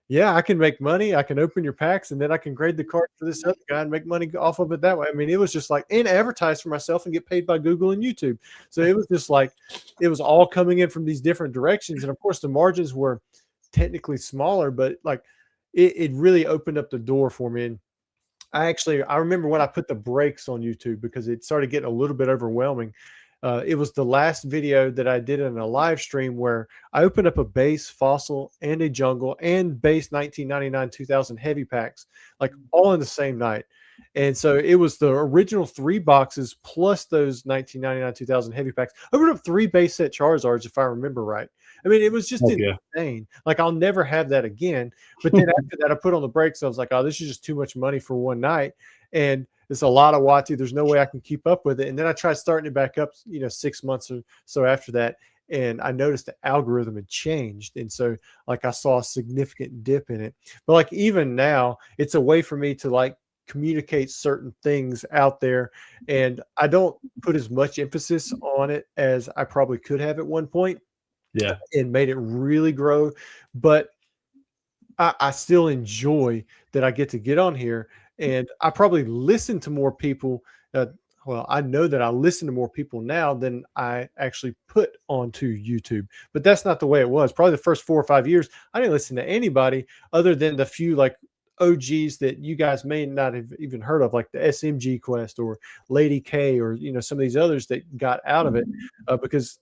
S2: yeah, I can make money. I can open your packs, and then I can grade the card for this other guy and make money off of it that way. I mean, it was just and advertise for myself and get paid by Google and YouTube. So it was just it was all coming in from these different directions. And of course the margins were technically smaller, but it really opened up the door for me. And I remember when I put the brakes on YouTube because it started getting a little bit overwhelming. It was the last video that I did in a live stream where I opened up a base fossil and a jungle and base 1999 2000 heavy packs, like all in the same night. And so it was the original 3 boxes plus those 1999 2000 heavy packs. I opened up 3 base set Charizards, if I remember right. I mean, it was just insane. Like, I'll never have that again. But then after that, I put on the brakes. I was like, oh, this is just too much money for one night. And it's a lot of Watu. There's no way I can keep up with it. And then I tried starting it back up, 6 months or so after that. And I noticed the algorithm had changed. And so, like, I saw a significant dip in it. But, like, even now, it's a way for me to, like, communicate certain things out there. And I don't put as much emphasis on it as I probably could have at one point.
S1: Yeah.
S2: And made it really grow. But I still enjoy that I get on here, and I probably listen to more people. Well, I know that I listen to more people now than I actually put onto YouTube, but that's not the way it was. Probably the first 4 or 5 years, I didn't listen to anybody other than the few like OGs that you guys may not have even heard of, like the SMG Quest or Lady K, or some of these others that got out of it because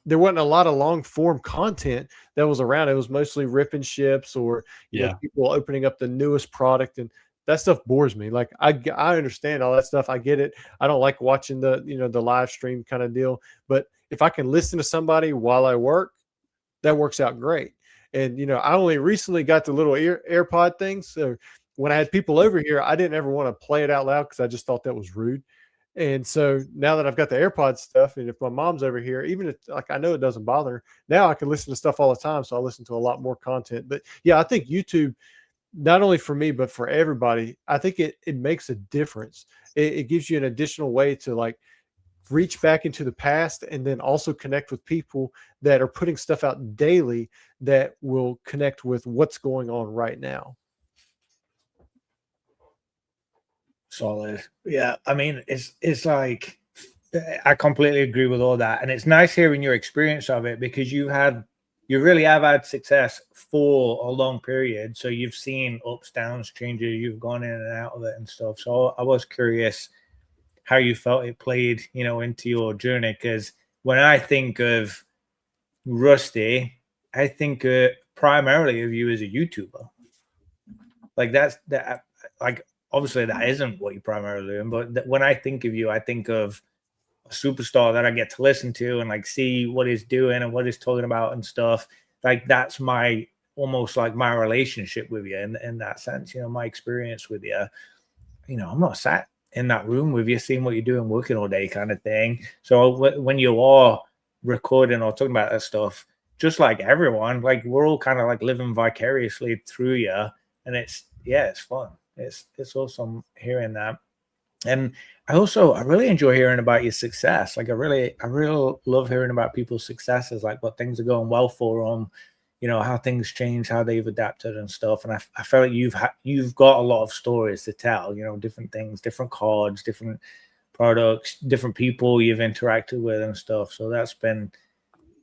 S2: there wasn't a lot of long form content that was around. It was mostly ripping ships or people opening up the newest product, and that stuff bores me. Like, I understand all that stuff. I get it. I don't like watching the the live stream kind of deal, but if I can listen to somebody while I work, that works out great. And I only recently got the little AirPod things, so when I had people over here, I didn't ever want to play it out loud because I just thought that was rude. And so now that I've got the AirPods stuff, and if my mom's over here, even if, like, I know it doesn't bother her, now I can listen to stuff all the time. So I listen to a lot more content. But yeah, I think YouTube, not only for me, but for everybody, I think it makes a difference. It gives you an additional way to, like, reach back into the past and then also connect with people that are putting stuff out daily that will connect with what's going on right now.
S3: Solid. Yeah. I mean, it's like, I completely agree with all that. And it's nice hearing your experience of it, because you really have had success for a long period. So you've seen ups, downs, changes, you've gone in and out of it and stuff. So I was curious how you felt it played, into your journey. Because when I think of Rusty, I think primarily of you as a YouTuber. Like, like, obviously that isn't what you're primarily doing, but when I think of you, I think of a superstar that I get to listen to and, like, see what he's doing and what he's talking about and stuff. Like, that's almost like my relationship with you in that sense, my experience with you. I'm not sat in that room with you, seeing what you're doing, working all day kind of thing. So when you are recording or talking about that stuff, just like everyone, like, we're all kind of like living vicariously through you, and it's fun. It's awesome hearing that. And I really enjoy hearing about your success. Like, I really love hearing about people's successes, like what things are going well for them, how things change, how they've adapted and stuff. And I feel like you've got a lot of stories to tell, different things, different cards, different products, different people you've interacted with and stuff. So that's been,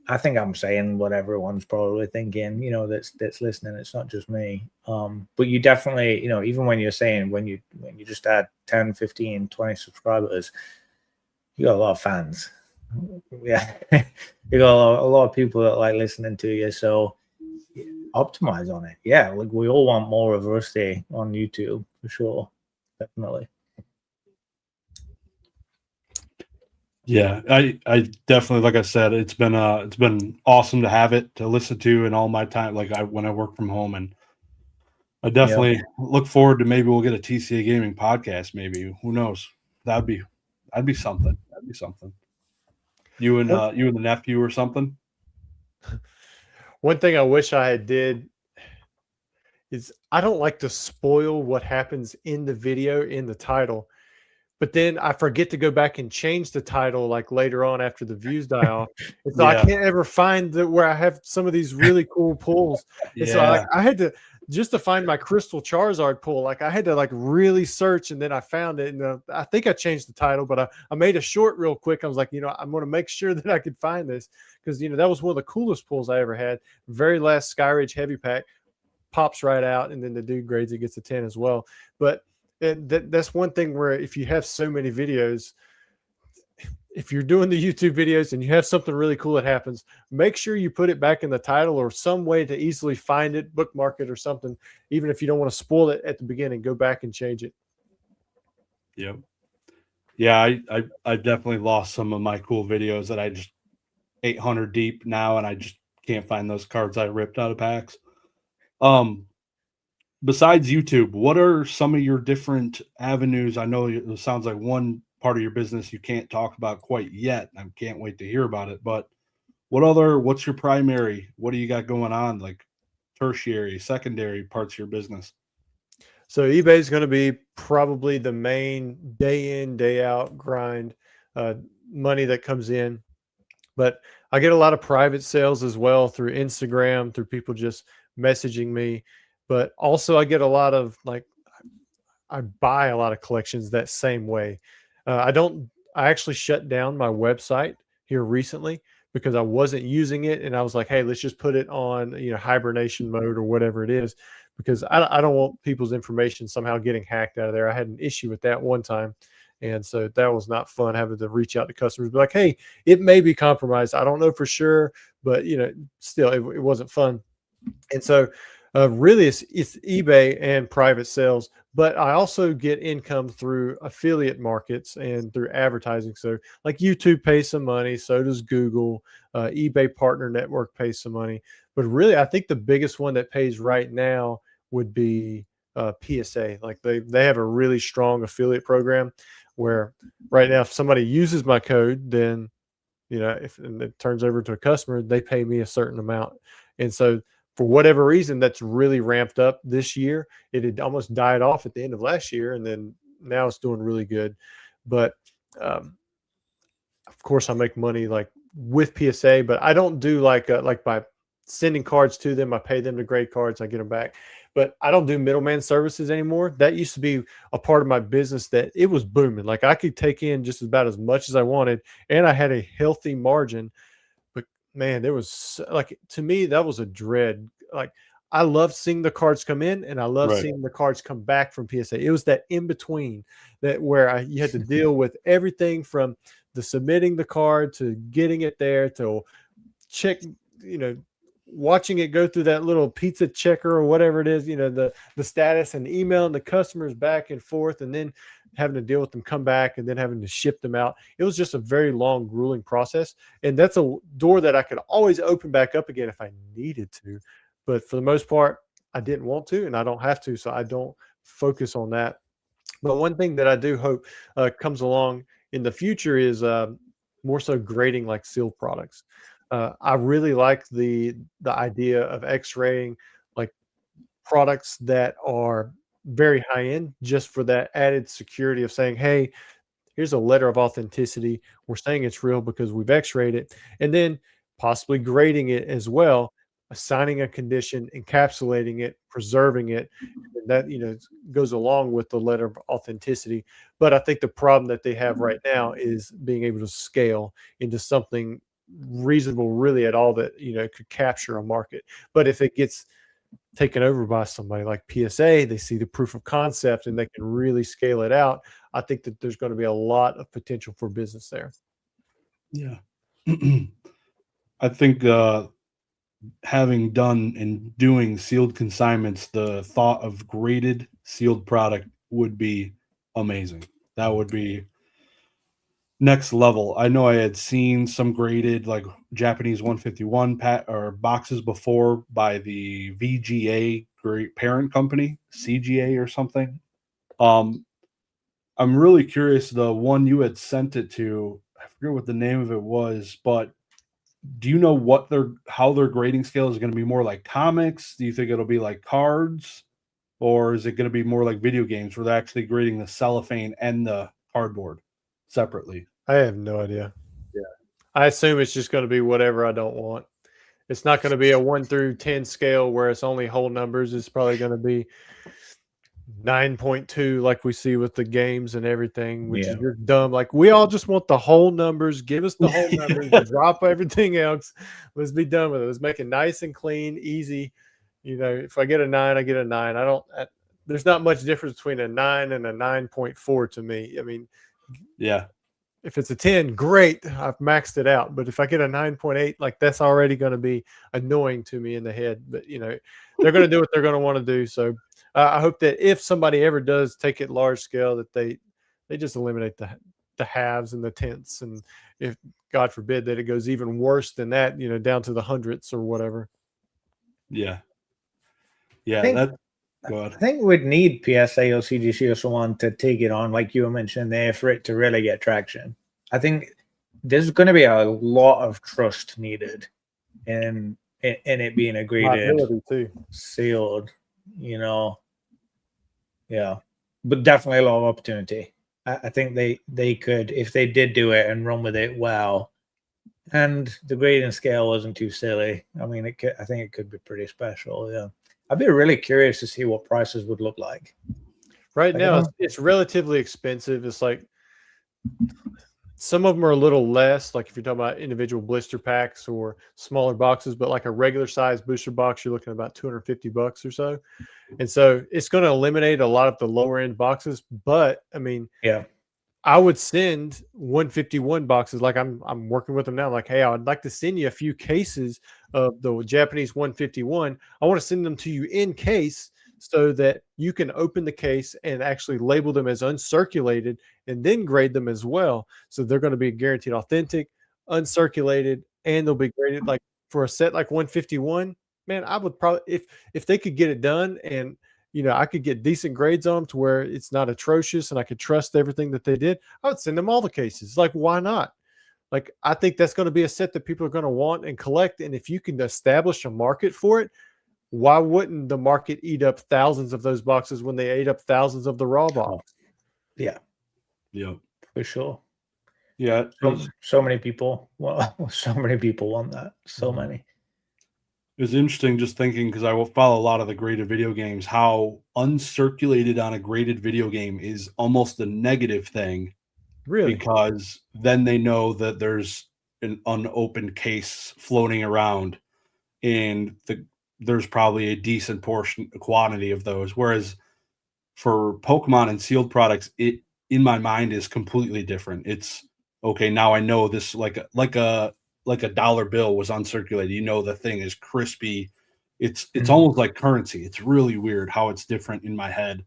S3: I think I'm saying what everyone's probably thinking, that's listening. It's not just me. But you definitely, even when you're saying when you just add 10, 15, 20 subscribers, you got a lot of fans. Yeah. You got a lot of people that like listening to you. So optimize on it. Yeah. Like, we all want more of Rusty on YouTube for sure. Definitely.
S1: Yeah, I definitely, like I said, it's been awesome to have it to listen to in all my time, like when I work from home, and I definitely look forward to maybe we'll get a TCA Gaming podcast. Maybe, who knows? That'd be something. That'd be something. You and the nephew or something.
S2: One thing I wish I had did is, I don't like to spoil what happens in the video in the title. But then I forget to go back and change the title, like, later on after the views die off. And so I can't ever find where I have some of these really cool pulls. And so I had to, just to find my Crystal Charizard pull, like, I had to, like, really search, and then I found it. And I think I changed the title, but I made a short real quick. I was like, I'm going to make sure that I could find this, because, that was one of the coolest pulls I ever had. Very last Skyridge Heavy Pack pops right out, and then the dude grades it, gets a 10 as well. But that's one thing where if you have so many videos, if you're doing the YouTube videos and you have something really cool that happens, make sure you put it back in the title or some way to easily find it, bookmark it or something. Even if you don't want to spoil it at the beginning, go back and change it.
S1: Yep. Yeah, I definitely lost some of my cool videos that I just 800 deep now, and I just can't find those cards I ripped out of packs. Besides YouTube, what are some of your different avenues? I know it sounds like one part of your business you can't talk about quite yet. I can't wait to hear about it. But what's your primary? What do you got going on? Like tertiary, secondary parts of your business?
S2: So eBay is going to be probably the main day in, day out grind, money that comes in. But I get a lot of private sales as well through Instagram, through people just messaging me. But also I get a lot of I buy a lot of collections that same way. I actually shut down my website here recently because I wasn't using it. And I was like, hey, let's just put it on, hibernation mode or whatever it is, because I don't want people's information somehow getting hacked out of there. I had an issue with that one time. And so that was not fun having to reach out to customers, be like, hey, it may be compromised. I don't know for sure, but still it wasn't fun. And so really it's eBay and private sales, but I also get income through affiliate markets and through advertising. So like YouTube pays some money, so does Google, eBay Partner Network pays some money. But really, I think the biggest one that pays right now would be PSA. Like they have a really strong affiliate program where right now, if somebody uses my code, then if it turns over to a customer, they pay me a certain amount. And so for whatever reason, that's really ramped up this year. It had almost died off at the end of last year, and then now it's doing really good. But of course, I make money like with PSA, but I don't do like by sending cards to them. I pay them to grade cards, I get them back. But I don't do middleman services anymore. That used to be a part of my business that it was booming. Like I could take in just about as much as I wanted, and I had a healthy margin. But man, there was like, to me, that was a dread. Like I loved seeing the cards come in, and I loved seeing the cards come back from PSA. It was that in between that where you had to deal with everything from the submitting the card to getting it there to check, watching it go through that little pizza checker or whatever it is, the status, and emailing the customers back and forth, and then having to deal with them come back and then having to ship them out. It was just a very long, grueling process. And that's a door that I could always open back up again if I needed to. But for the most part, I didn't want to, and I don't have to. So I don't focus on that. But one thing that I do hope comes along in the future is more so grading like sealed products. I really like the idea of X-raying like products that are very high end, just for that added security of saying, hey, here's a letter of authenticity. We're saying it's real because we've X-rayed it, and then possibly grading it as well, assigning a condition, encapsulating it, preserving it. And that goes along with the letter of authenticity. But I think the problem that they have right now is being able to scale into something reasonable really at all that could capture a market. But if it gets taken over by somebody like PSA, they see the proof of concept and they can really scale it out. I think that there's going to be a lot of potential for business there.
S1: Yeah. I think having done and doing sealed consignments, the thought of graded sealed product would be amazing. That would be next level. I know I had seen some graded like Japanese 151 or boxes before by the VGA great parent company, CGA or something. I'm really curious, the one you had sent it to, I forget what the name of it was, but do you know how their grading scale is going to be? More like comics? Do you think it'll be like cards, or is it going to be more like video games where they're actually grading the cellophane and the cardboard separately?
S2: I have no idea. Yeah, I assume it's just going to be whatever I don't want. It's not going to be a 1 through 10 scale where it's only whole numbers. It's probably going to be 9.2 like we see with the games and everything, which is just dumb. Like we all just want the whole numbers. Give us the whole numbers. Drop everything else. Let's be done with it. Let's make it nice and clean, easy. If I get a 9, I get a 9. there's not much difference between a 9 and a 9.4 to me. I mean,
S1: yeah,
S2: if it's a 10, great, I've maxed it out. But if I get a 9.8, like that's already going to be annoying to me in the head. But you know, they're going to do what they're going to want to do. So I hope that if somebody ever does take it large scale, that they just eliminate the halves and the tenths, and if God forbid that it goes even worse than that, you know, down to the hundredths or whatever.
S1: yeah, go ahead.
S3: I think we'd need PSA or CGC or someone to take it on, like you were mentioning there, for it to really get traction. I think there's going to be a lot of trust needed in it being agreed,
S2: too.
S3: sealed, you know. Yeah, but definitely a lot of opportunity. I think they could, if they did do it and run with it well, and the grading scale wasn't too silly. I mean, I think it could be pretty special. Yeah, I'd be really curious to see what prices would look like.
S2: Right now, it's relatively expensive. It's like some of them are a little less, like if you're talking about individual blister packs or smaller boxes, but like a regular size booster box, you're looking at about $250 or so. And so it's going to eliminate a lot of the lower end boxes. But I mean,
S3: yeah,
S2: I would send 151 boxes. Like I'm working with them now. Like, hey, I'd like to send you a few cases of the Japanese 151. I want to send them to you in case so that you can open the case and actually label them as uncirculated and then grade them as well. So they're going to be guaranteed authentic, uncirculated, and they'll be graded. Like for a set like 151, man, I would probably, if they could get it done and you know, I could get decent grades on them to where it's not atrocious and I could trust everything that they did, I would send them all the cases. Like, why not? Like, I think that's going to be a set that people are going to want and collect. And if you can establish a market for it, why wouldn't the market eat up thousands of those boxes when they ate up thousands of the raw box?
S3: Yeah.
S1: Yeah.
S3: For sure.
S1: Yeah.
S3: So many people. Well, so many people want that. So many.
S1: It's interesting just thinking, because I will follow a lot of the graded video games, how uncirculated on a graded video game is almost a negative thing.
S2: Really?
S1: Because then they know that there's an unopened case floating around and there's probably a decent quantity of those. Whereas for Pokemon and sealed products, it in my mind is completely different. It's okay, now I know this like a dollar bill was uncirculated. You know, the thing is crispy. It's almost like currency. It's really weird how it's different in my head.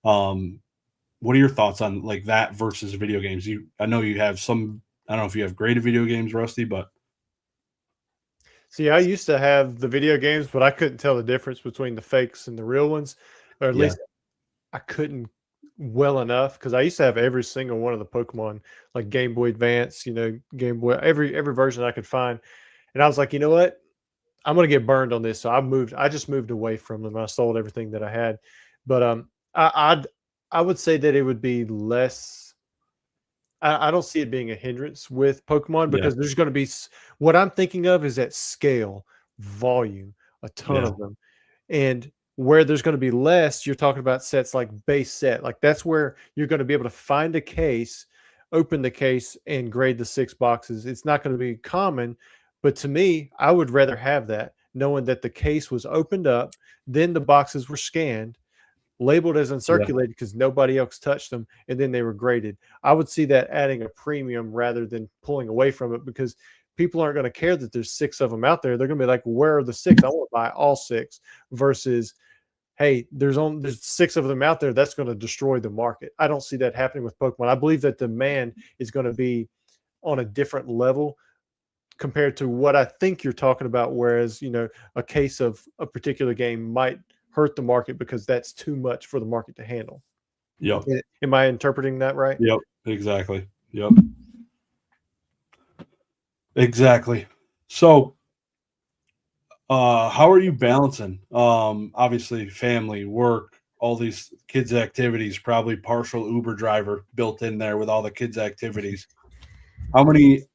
S1: What are your thoughts on like that versus video games? I know you have some. I don't know if you have graded video games, Rusty, but
S2: see, I used to have the video games, but I couldn't tell the difference between the fakes and the real ones, or at least I couldn't well enough, because I used to have every single one of the Pokemon, like Game Boy Advance, you know, Game Boy, every version I could find. And I was like, you know what? I'm gonna get burned on this. So I just moved away from them. I sold everything that I had. But I would say that it would be less. I don't see it being a hindrance with Pokemon, because there's going to be, what I'm thinking of is at scale, volume, a ton of them. And where there's going to be less, you're talking about sets like base set. Like that's where you're going to be able to find a case, open the case, and grade the 6 boxes. It's not going to be common, but to me, I would rather have that, knowing that the case was opened up, then the boxes were scanned, labeled as uncirculated because nobody else touched them, and then they were graded. I would see that adding a premium rather than pulling away from it, because people aren't going to care that there's 6 of them out there. They're going to be like, where are the 6? I want to buy all 6, versus, hey, there's 6 of them out there. That's going to destroy the market. I don't see that happening with Pokemon. I believe that demand is going to be on a different level compared to what I think you're talking about. Whereas, you know, a case of a particular game might hurt the market because that's too much for the market to handle.
S1: Yep.
S2: Am I interpreting that right?
S1: Yep. Exactly. Yep. Exactly. So, how are you balancing? Obviously, family, work, all these kids' activities. Probably partial Uber driver built in there with all the kids' activities. How many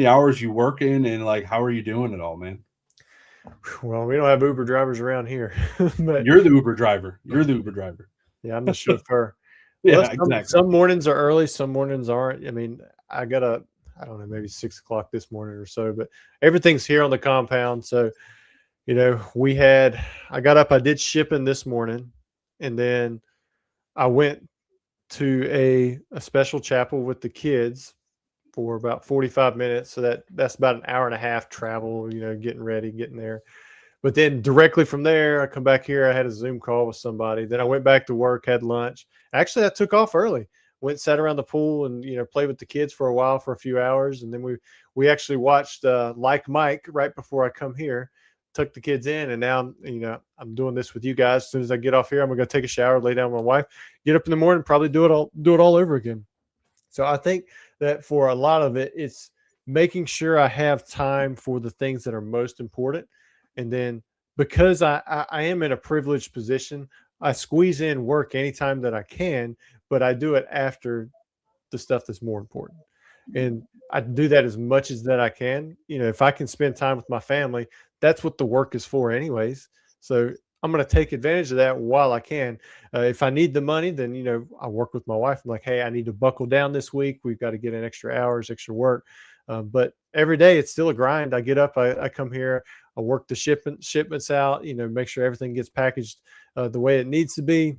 S1: hours you working, and like how are you doing it all, man?
S2: Well, we don't have Uber drivers around here. But
S1: you're the Uber driver. You're the Uber driver.
S2: Yeah, I'm the chauffeur.
S1: Yeah,
S2: well,
S1: exactly.
S2: Some mornings are early, some mornings aren't. I mean, I got I don't know, maybe 6 o'clock this morning or so, but everything's here on the compound. So, you know, I got up, I did shipping this morning. and then I went to a special chapel with the kids for about 45 minutes. So that's about an hour and a half travel, getting ready, getting there. But then directly from there, I come back here. I had a Zoom call with somebody. Then I went back to work, had lunch. Actually, I took off early. Went, sat around the pool, and played with the kids for a while, for a few hours, and then we actually watched Like Mike right before I come here. Took the kids in, and now I'm doing this with you guys. As soon as I get off here, I'm gonna go take a shower, lay down with my wife, get up in the morning, probably do it all over again. So I think that for a lot of it, it's making sure I have time for the things that are most important. And then because I am in a privileged position, I squeeze in work anytime that I can, but I do it after the stuff that's more important. And I do that as much as that I can. If I can spend time with my family, that's what the work is for anyways. So I'm going to take advantage of that while I can. If I need the money, then, I work with my wife. I'm like, hey, I need to buckle down this week. We've got to get in extra hours, extra work. But every day it's still a grind. I get up, I come here, I work the shipments out, make sure everything gets packaged the way it needs to be.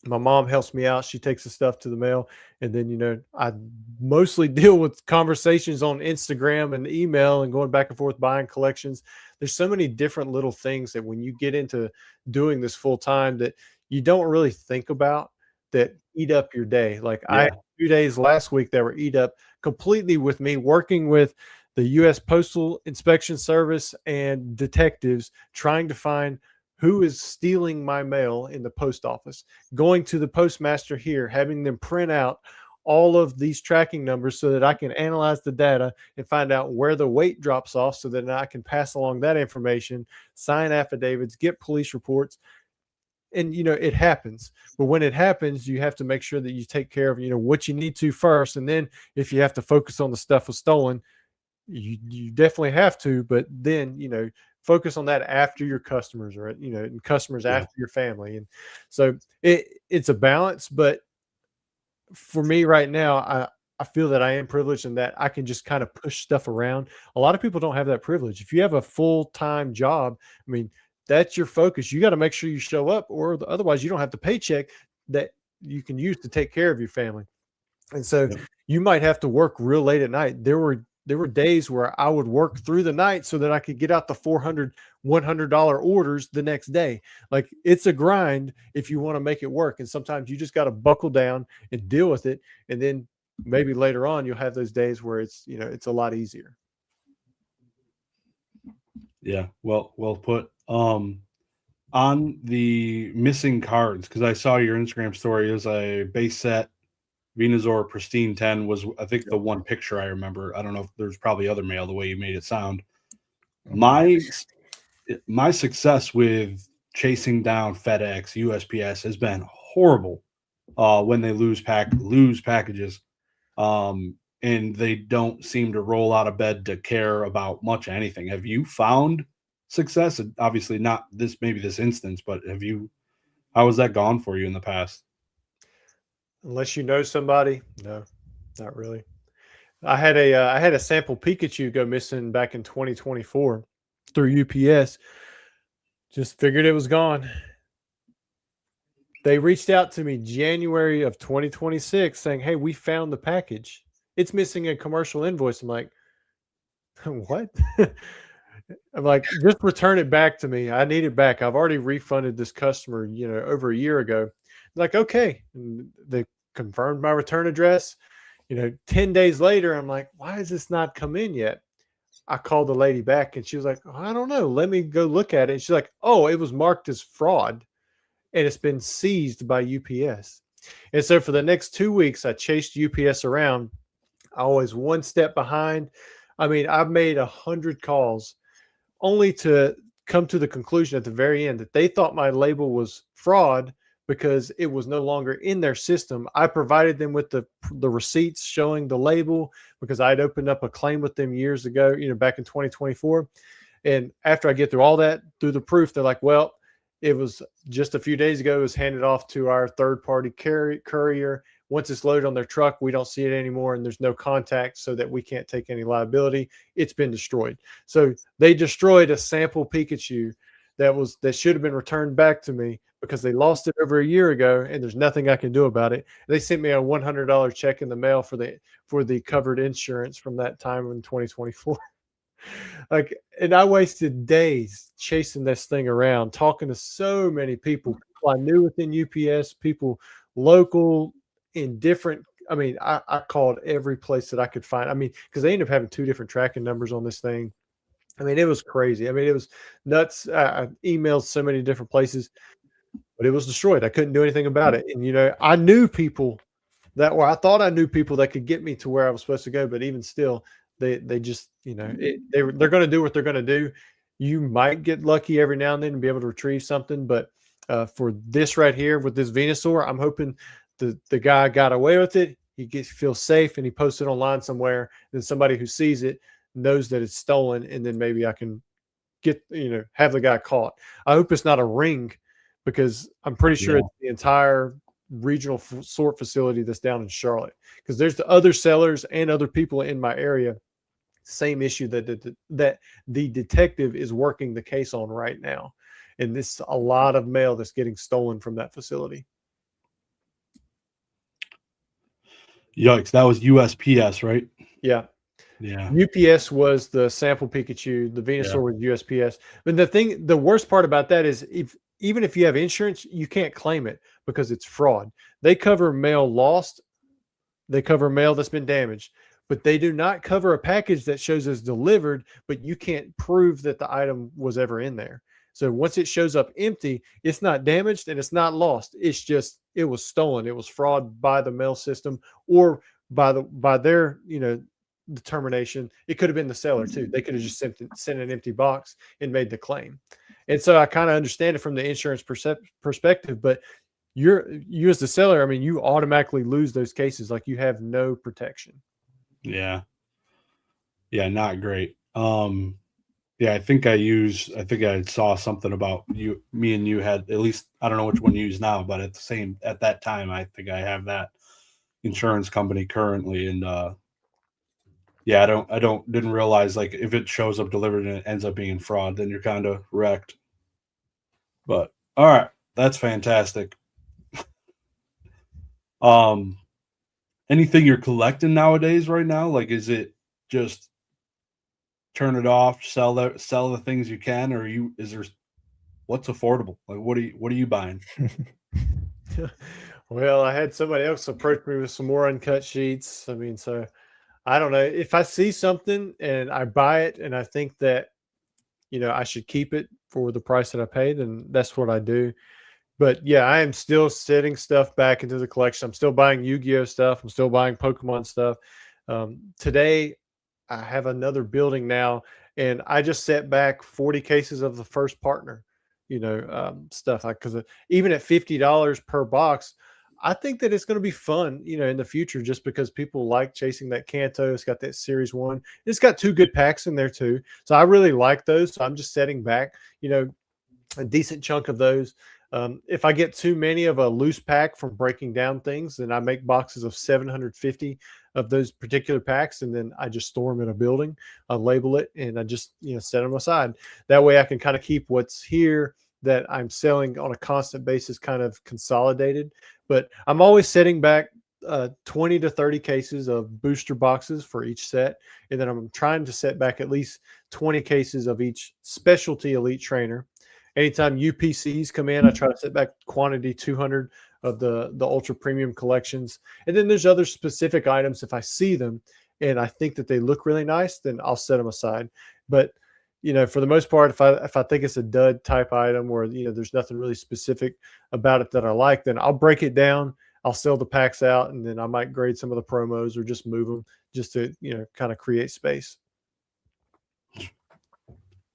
S2: My mom helps me out. She takes the stuff to the mail. And then, I mostly deal with conversations on Instagram and email and going back and forth buying collections. There's so many different little things that when you get into doing this full time that you don't really think about that eat up your day. Like I had 2 days last week that were eat up completely with me working with the U.S. Postal Inspection Service and detectives trying to find who is stealing my mail in the post office, going to the postmaster here, having them print out all of these tracking numbers so that I can analyze the data and find out where the weight drops off so that I can pass along that information, sign affidavits, get police reports. And, it happens. But when it happens, you have to make sure that you take care of, what you need to first. And then if you have to focus on the stuff was stolen, you definitely have to. But then, focus on that after your customers or, and customers after your family. And so it's a balance. But for me right now, I feel that I am privileged and that I can just kind of push stuff around. A lot of people don't have that privilege. If you have a full-time job, I mean, that's your focus. You got to make sure you show up, or otherwise you don't have the paycheck that you can use to take care of your family. And so you might have to work real late at night. There were days where I would work through the night so that I could get out the $400, $100 orders the next day. Like, it's a grind if you want to make it work. And sometimes you just got to buckle down and deal with it. And then maybe later on you'll have those days where it's a lot easier.
S1: Yeah. Well put. On the missing cards, because I saw your Instagram story, is a base set Venusaur Pristine 10 was, I think, the one picture I remember. I don't know if there's probably other mail the way you made it sound. My success with chasing down FedEx, USPS has been horrible when they lose packages. And they don't seem to roll out of bed to care about much anything. Have you found success? Obviously not maybe this instance, but how has that gone for you in the past?
S2: Unless you know somebody, no, not really. I had a sample Pikachu go missing back in 2024 through UPS. Just figured it was gone. They reached out to me January of 2026 saying, "Hey, we found the package. It's missing a commercial invoice." I'm like, "What?" I'm like, "Just return it back to me. I need it back. I've already refunded this customer, over a year ago." Like, okay. And they confirmed my return address. 10 days later, I'm like, "Why has this not come in yet?" I called the lady back and she was like, "I don't know. Let me go look at it." And she's like, "Oh, it was marked as fraud and it's been seized by UPS." And so for the next 2 weeks, I chased UPS around. I was one step behind. I mean, I've made 100 calls only to come to the conclusion at the very end that they thought my label was fraud because it was no longer in their system. I provided them with the receipts showing the label because I'd opened up a claim with them years ago, back in 2024. And after I get through all that, through the proof, they're like, "Well, it was just a few days ago. It was handed off to our third-party courier. Once it's loaded on their truck, we don't see it anymore, and there's no contact so that we can't take any liability. It's been destroyed." So they destroyed a sample Pikachu that should have been returned back to me because they lost it over a year ago and there's nothing I can do about it. They sent me a $100 check in the mail for the covered insurance from that time in 2024. Like, and I wasted days chasing this thing around, talking to so many people I knew within UPS, people local in different. I mean, I called every place that I could find. I mean, because they ended up having 2 different tracking numbers on this thing. I mean, it was crazy. I mean, it was nuts. I emailed so many different places, but it was destroyed. I couldn't do anything about it. And, you know, I knew people I thought I knew people that could get me to where I was supposed to go. But even still, they just, you know, they're going to do what they're going to do. You might get lucky every now and then and be able to retrieve something. But for this right here with this Venusaur, I'm hoping the guy got away with it. He feels safe and he posts it online somewhere. Then somebody who sees it knows that it's stolen, and then maybe I can have the guy caught. I hope it's not a ring, because I'm pretty sure it's the entire regional sort facility that's down in Charlotte, because there's the other sellers and other people in my area. Same issue that the detective is working the case on right now. And this a lot of mail that's getting stolen from that facility.
S1: Yikes. That was USPS, right?
S2: Yeah.
S1: Yeah.
S2: UPS was the sample Pikachu. The Venusaur was USPS. But the worst part about that is even if you have insurance, you can't claim it because it's fraud. They cover mail lost. They cover mail that's been damaged, but they do not cover a package that shows as delivered, but you can't prove that the item was ever in there. So once it shows up empty, it's not damaged and it's not lost. It's just, it was stolen. It was fraud by the mail system or by their, determination. It could have been the seller too. They could have just sent an empty box and made the claim. And so I kind of understand it from the insurance perspective, but you as the seller, I mean, you automatically lose those cases. Like, you have no protection.
S1: Yeah. Yeah. Not great. Yeah, I think I saw something about me and you had, at least, I don't know which one you use now, but at that time, I think I have that insurance company currently. And, yeah, didn't realize, like, if it shows up delivered and it ends up being fraud, then you're kind of wrecked. But all right, that's fantastic. Anything you're collecting nowadays right now? Like, is it just turn it off, sell the things you can, or what's affordable? Like, what are you buying?
S2: Well, I had somebody else approach me with some more uncut sheets. I mean, so I don't know, if I see something and I buy it and I think that, I should keep it for the price that I paid, then that's what I do. But yeah, I am still setting stuff back into the collection. I'm still buying Yu-Gi-Oh stuff. I'm still buying Pokemon stuff. Today, I have another building now, and I just set back 40 cases of the first partner, stuff. Because even at $50 per box, I think that it's going to be fun, in the future, just because people like chasing that Kanto. It's got that Series 1. It's got 2 good packs in there too. So I really like those. So I'm just setting back, a decent chunk of those. If I get too many of a loose pack from breaking down things, then I make boxes of 750 of those particular packs, and then I just store them in a building. I label it, and I just set them aside. That way I can kind of keep what's here that I'm selling on a constant basis kind of consolidated. But I'm always setting back 20 to 30 cases of booster boxes for each set. And then I'm trying to set back at least 20 cases of each specialty elite trainer. Anytime UPCs come in, I try to set back quantity 200 of the ultra premium collections. And then there's other specific items. If I see them and I think that they look really nice, then I'll set them aside. But for the most part, if I think it's a dud type item or there's nothing really specific about it that I like, then I'll break it down. I'll sell the packs out, and then I might grade some of the promos or just move them just to kind of create space.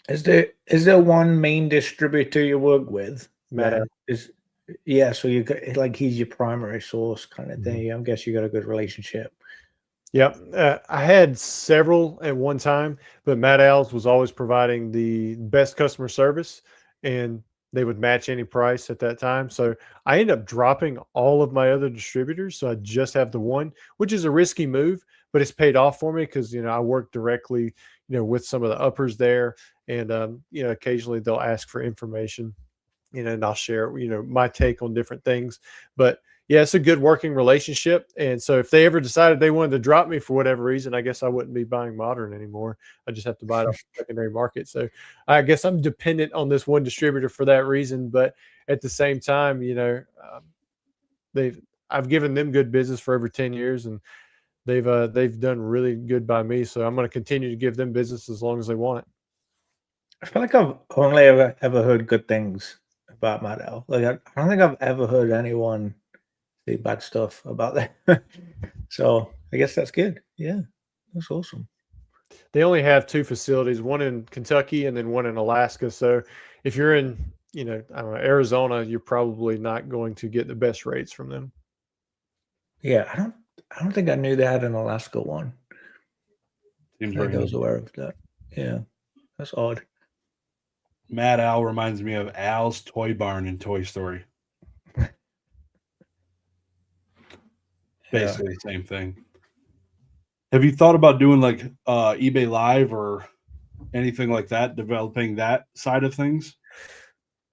S3: Is there one main distributor you work with?
S2: Matt,
S3: so you got, like, he's your primary source kind of thing. I guess you got a good relationship.
S2: Yep. I had several at one time, but Matt Al's was always providing the best customer service, and they would match any price at that time. So I ended up dropping all of my other distributors. So I just have the one, which is a risky move, but it's paid off for me because, I work directly, with some of the uppers there, and, occasionally they'll ask for information. and I'll share, my take on different things. But yeah, it's a good working relationship. And so if they ever decided they wanted to drop me for whatever reason, I guess I wouldn't be buying Modern anymore. I just have to buy it off the secondary market. So I guess I'm dependent on this one distributor for that reason. But at the same time, I've given them good business for over 10 years, and they've done really good by me. So I'm going to continue to give them business as long as they want it.
S3: I feel like I've only ever heard good things about Mattel. Like I don't think I've ever heard anyone say bad stuff about that. So I guess that's good. Yeah, that's awesome.
S2: They only have 2 facilities, one in Kentucky and then one in Alaska. So if you're in, I don't know, Arizona, you're probably not going to get the best rates from them.
S3: Yeah, I don't think I knew they had an Alaska one.
S1: Seems
S3: I think I was aware of that. Yeah, that's odd.
S1: Mad Al reminds me of Al's Toy Barn in Toy Story. Basically the same thing. Have you thought about doing like eBay Live or anything like that, developing that side of things?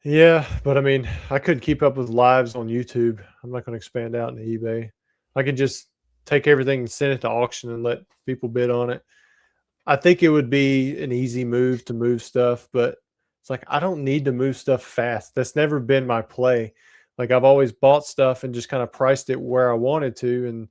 S2: Yeah, but I mean, I couldn't keep up with lives on YouTube. I'm not going to expand out into eBay. I can just take everything and send it to auction and let people bid on it. I think it would be an easy move to move stuff, but it's like I don't need to move stuff fast. That's never been my play. Like I've always bought stuff and just kind of priced it where I wanted to and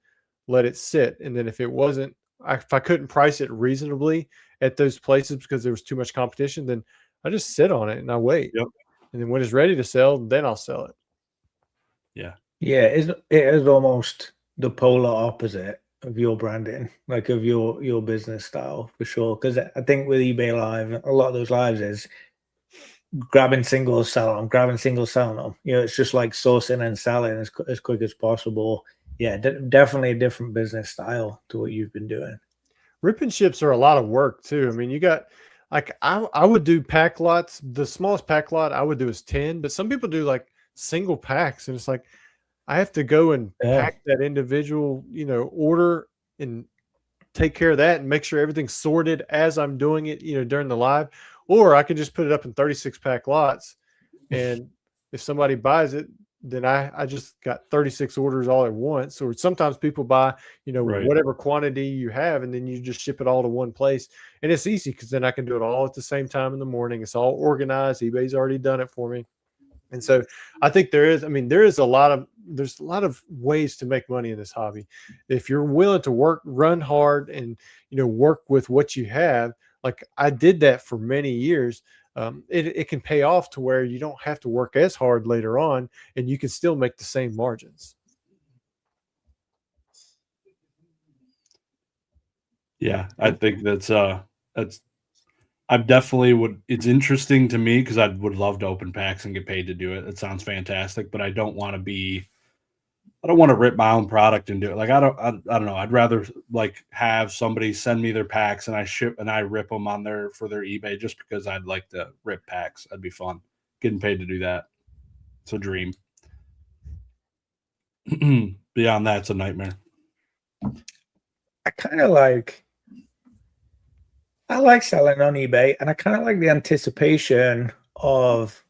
S2: let it sit. And then if it wasn't, if I couldn't price it reasonably at those places because there was too much competition, then I just sit on it and I wait.
S1: Yep.
S2: And then when it's ready to sell, then I'll sell it.
S1: Yeah.
S3: Yeah, it is almost the polar opposite of your branding, like of your business style for sure. Because I think with eBay Live, a lot of those lives is grabbing singles, selling them, grabbing singles, selling them. It's just like sourcing and selling as quick as possible. Yeah, definitely a different business style to what you've been doing.
S2: Rip and ships are a lot of work too. I mean, you got like I would do pack lots. The smallest pack lot I would do is 10, but some people do like single packs, and it's like I have to go and pack that individual, order and take care of that and make sure everything's sorted as I'm doing it, during the live. Or I can just put it up in 36 pack lots, and if somebody buys it, then I just got 36 orders all at once. Or sometimes people buy,
S1: Right.
S2: whatever quantity you have, and then you just ship it all to one place. And it's easy because then I can do it all at the same time in the morning. It's all organized. eBay's already done it for me. And so I think there's a lot of ways to make money in this hobby. If you're willing to run hard and, work with what you have, like I did that for many years. It can pay off to where you don't have to work as hard later on and you can still make the same margins.
S1: Yeah, I think that's I definitely would. It's interesting to me because I would love to open packs and get paid to do it. It sounds fantastic, but I don't want to rip my own product and do it. Like I don't know. I'd rather like have somebody send me their packs and I ship and I rip them for their eBay just because I'd like to rip packs. That'd be fun. Getting paid to do that. It's a dream. Beyond that, it's a nightmare.
S3: I kind of like selling on eBay, and I kind of like the anticipation of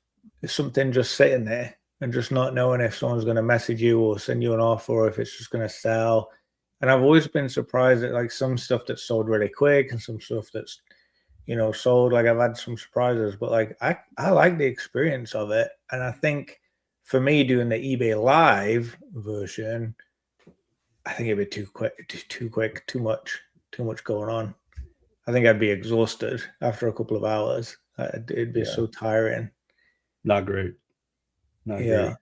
S3: something just sitting there and just not knowing if someone's going to message you or send you an offer or if it's just going to sell. And I've always been surprised at like some stuff that's sold really quick and some stuff that's, sold. Like I've had some surprises, but like I like the experience of it. And I think for me doing the eBay Live version, I think it'd be too quick, too much going on. I think I'd be exhausted after a couple of hours. It'd be so tiring.
S1: Not great.
S3: Great.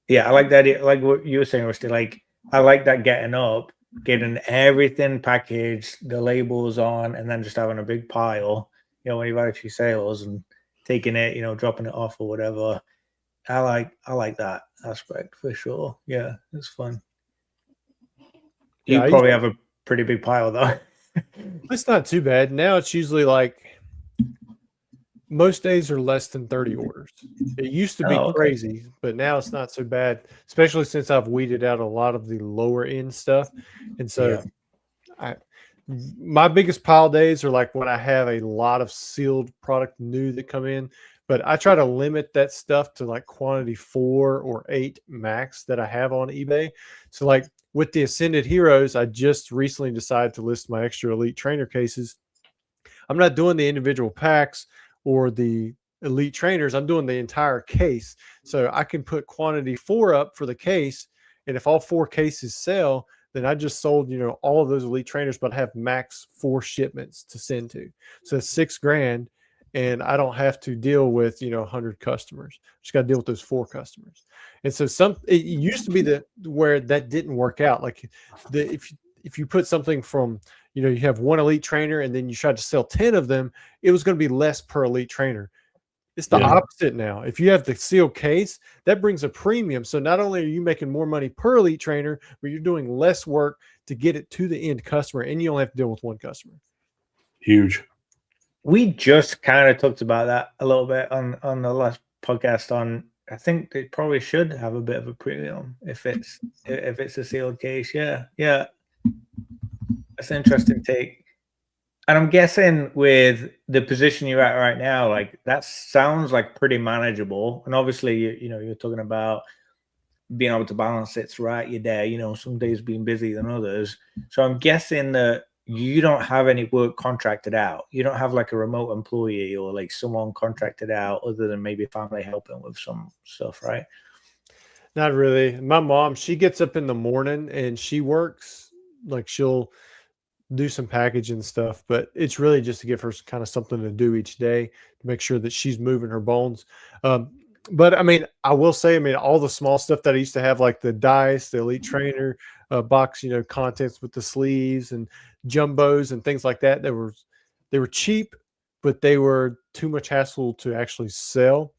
S3: Yeah, I like that. Like what you were saying, Rusty. Like I like that getting up, getting everything packaged, the labels on, and then just having a big pile. When you've had a few sales and taking it, dropping it off or whatever. I like that aspect for sure. Yeah, it's fun. You probably have a pretty big pile though.
S2: It's not too bad. Now it's usually like most days are less than 30 orders. It used to be crazy, but now it's not so bad, especially since I've weeded out a lot of the lower end stuff. And so my biggest pile days are like when I have a lot of sealed product new that come in, But I try to limit that stuff to like quantity 4 or 8 max that I have on eBay. So like with the Ascended Heroes, I just recently decided to list my extra Elite Trainer cases. I'm not doing the individual packs or the Elite Trainers. I'm doing the entire case. So I can put quantity 4 up for the case. And if all 4 cases sell, then I just sold, all of those Elite Trainers, but I have max 4 shipments to send to. So it's $6,000. And I don't have to deal with 100 customers. Just got to deal with those 4 customers. And so it used to be where that didn't work out. Like if you put something from you have 1 Elite Trainer and then you try to sell 10 of them, it was going to be less per Elite Trainer. It's the opposite now. If you have the sealed case, that brings a premium. So not only are you making more money per Elite Trainer, but you're doing less work to get it to the end customer, and you only have to deal with 1 customer.
S1: Huge.
S3: We just kind of talked about that a little bit on the last podcast. I think they probably should have a bit of a premium if it's a sealed case. Yeah. That's an interesting take. And I'm guessing with the position you're at right now, like that sounds like pretty manageable. And obviously, you're talking about being able to balance it throughout your day. Some days being busier than others. So I'm guessing that you don't have any work contracted out. You don't have like a remote employee or like someone contracted out other than maybe family helping with some stuff, right?
S2: Not really. My mom, she gets up in the morning and she works. Like she'll do some packaging stuff, but it's really just to give her kind of something to do each day to make sure that she's moving her bones. But I mean, I will say, all the small stuff that I used to have, like the dice, the Elite Trainer box, contents with the sleeves and jumbos and things like that. They were cheap, but they were too much hassle to actually sell.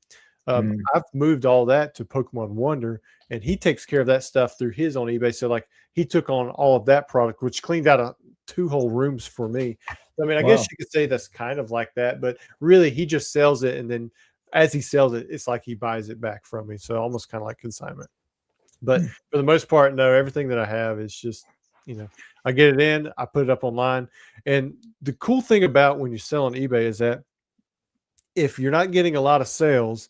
S2: I've moved all that to Pokemon Wonder, and he takes care of that stuff through his own eBay. So like he took on all of that product, which cleaned out 2 whole rooms for me. I guess you could say that's kind of like that, but really he just sells it, and then as he sells it, it's like he buys it back from me. So almost kind of like consignment. But for the most part, no, everything that I have is just, I get it in, I put it up online. And the cool thing about when you sell on eBay is that if you're not getting a lot of sales,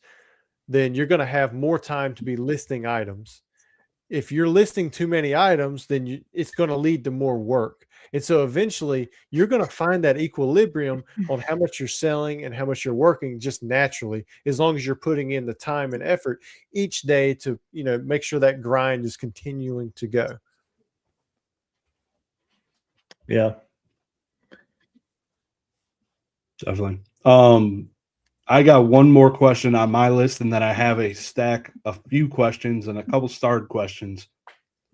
S2: then you're going to have more time to be listing items. If you're listing too many items, then it's going to lead to more work. And so eventually you're going to find that equilibrium on how much you're selling and how much you're working just naturally, as long as you're putting in the time and effort each day to, make sure that grind is continuing to go.
S3: Yeah.
S1: Definitely. I got one more question on my list, and then I have a few questions and a couple starred questions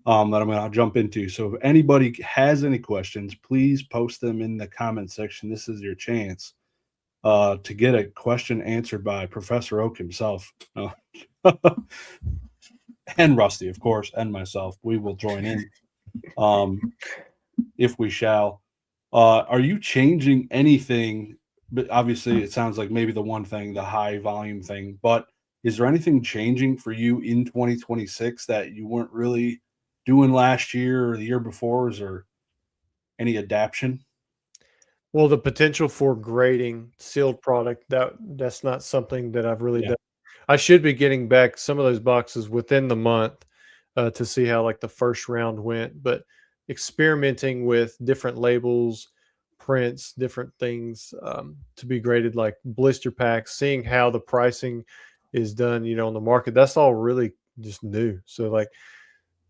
S1: that I'm going to jump into. So if anybody has any questions, please post them in the comment section. This is your chance to get a question answered by Professor Oak himself. And Rusty, of course, and myself. We will join in if we shall. Are you changing anything? But obviously, it sounds like maybe the one thing, the high volume thing. But is there anything changing for you in 2026 that you weren't really doing last year or the year before? Is there any adaptation?
S2: Well, the potential for grading sealed product, that's not something that I've really done. I should be getting back some of those boxes within the month to see how like the first round went. But experimenting with different labels, prints, different things to be graded, like blister packs, seeing how the pricing is done, on the market, that's all really just new. So like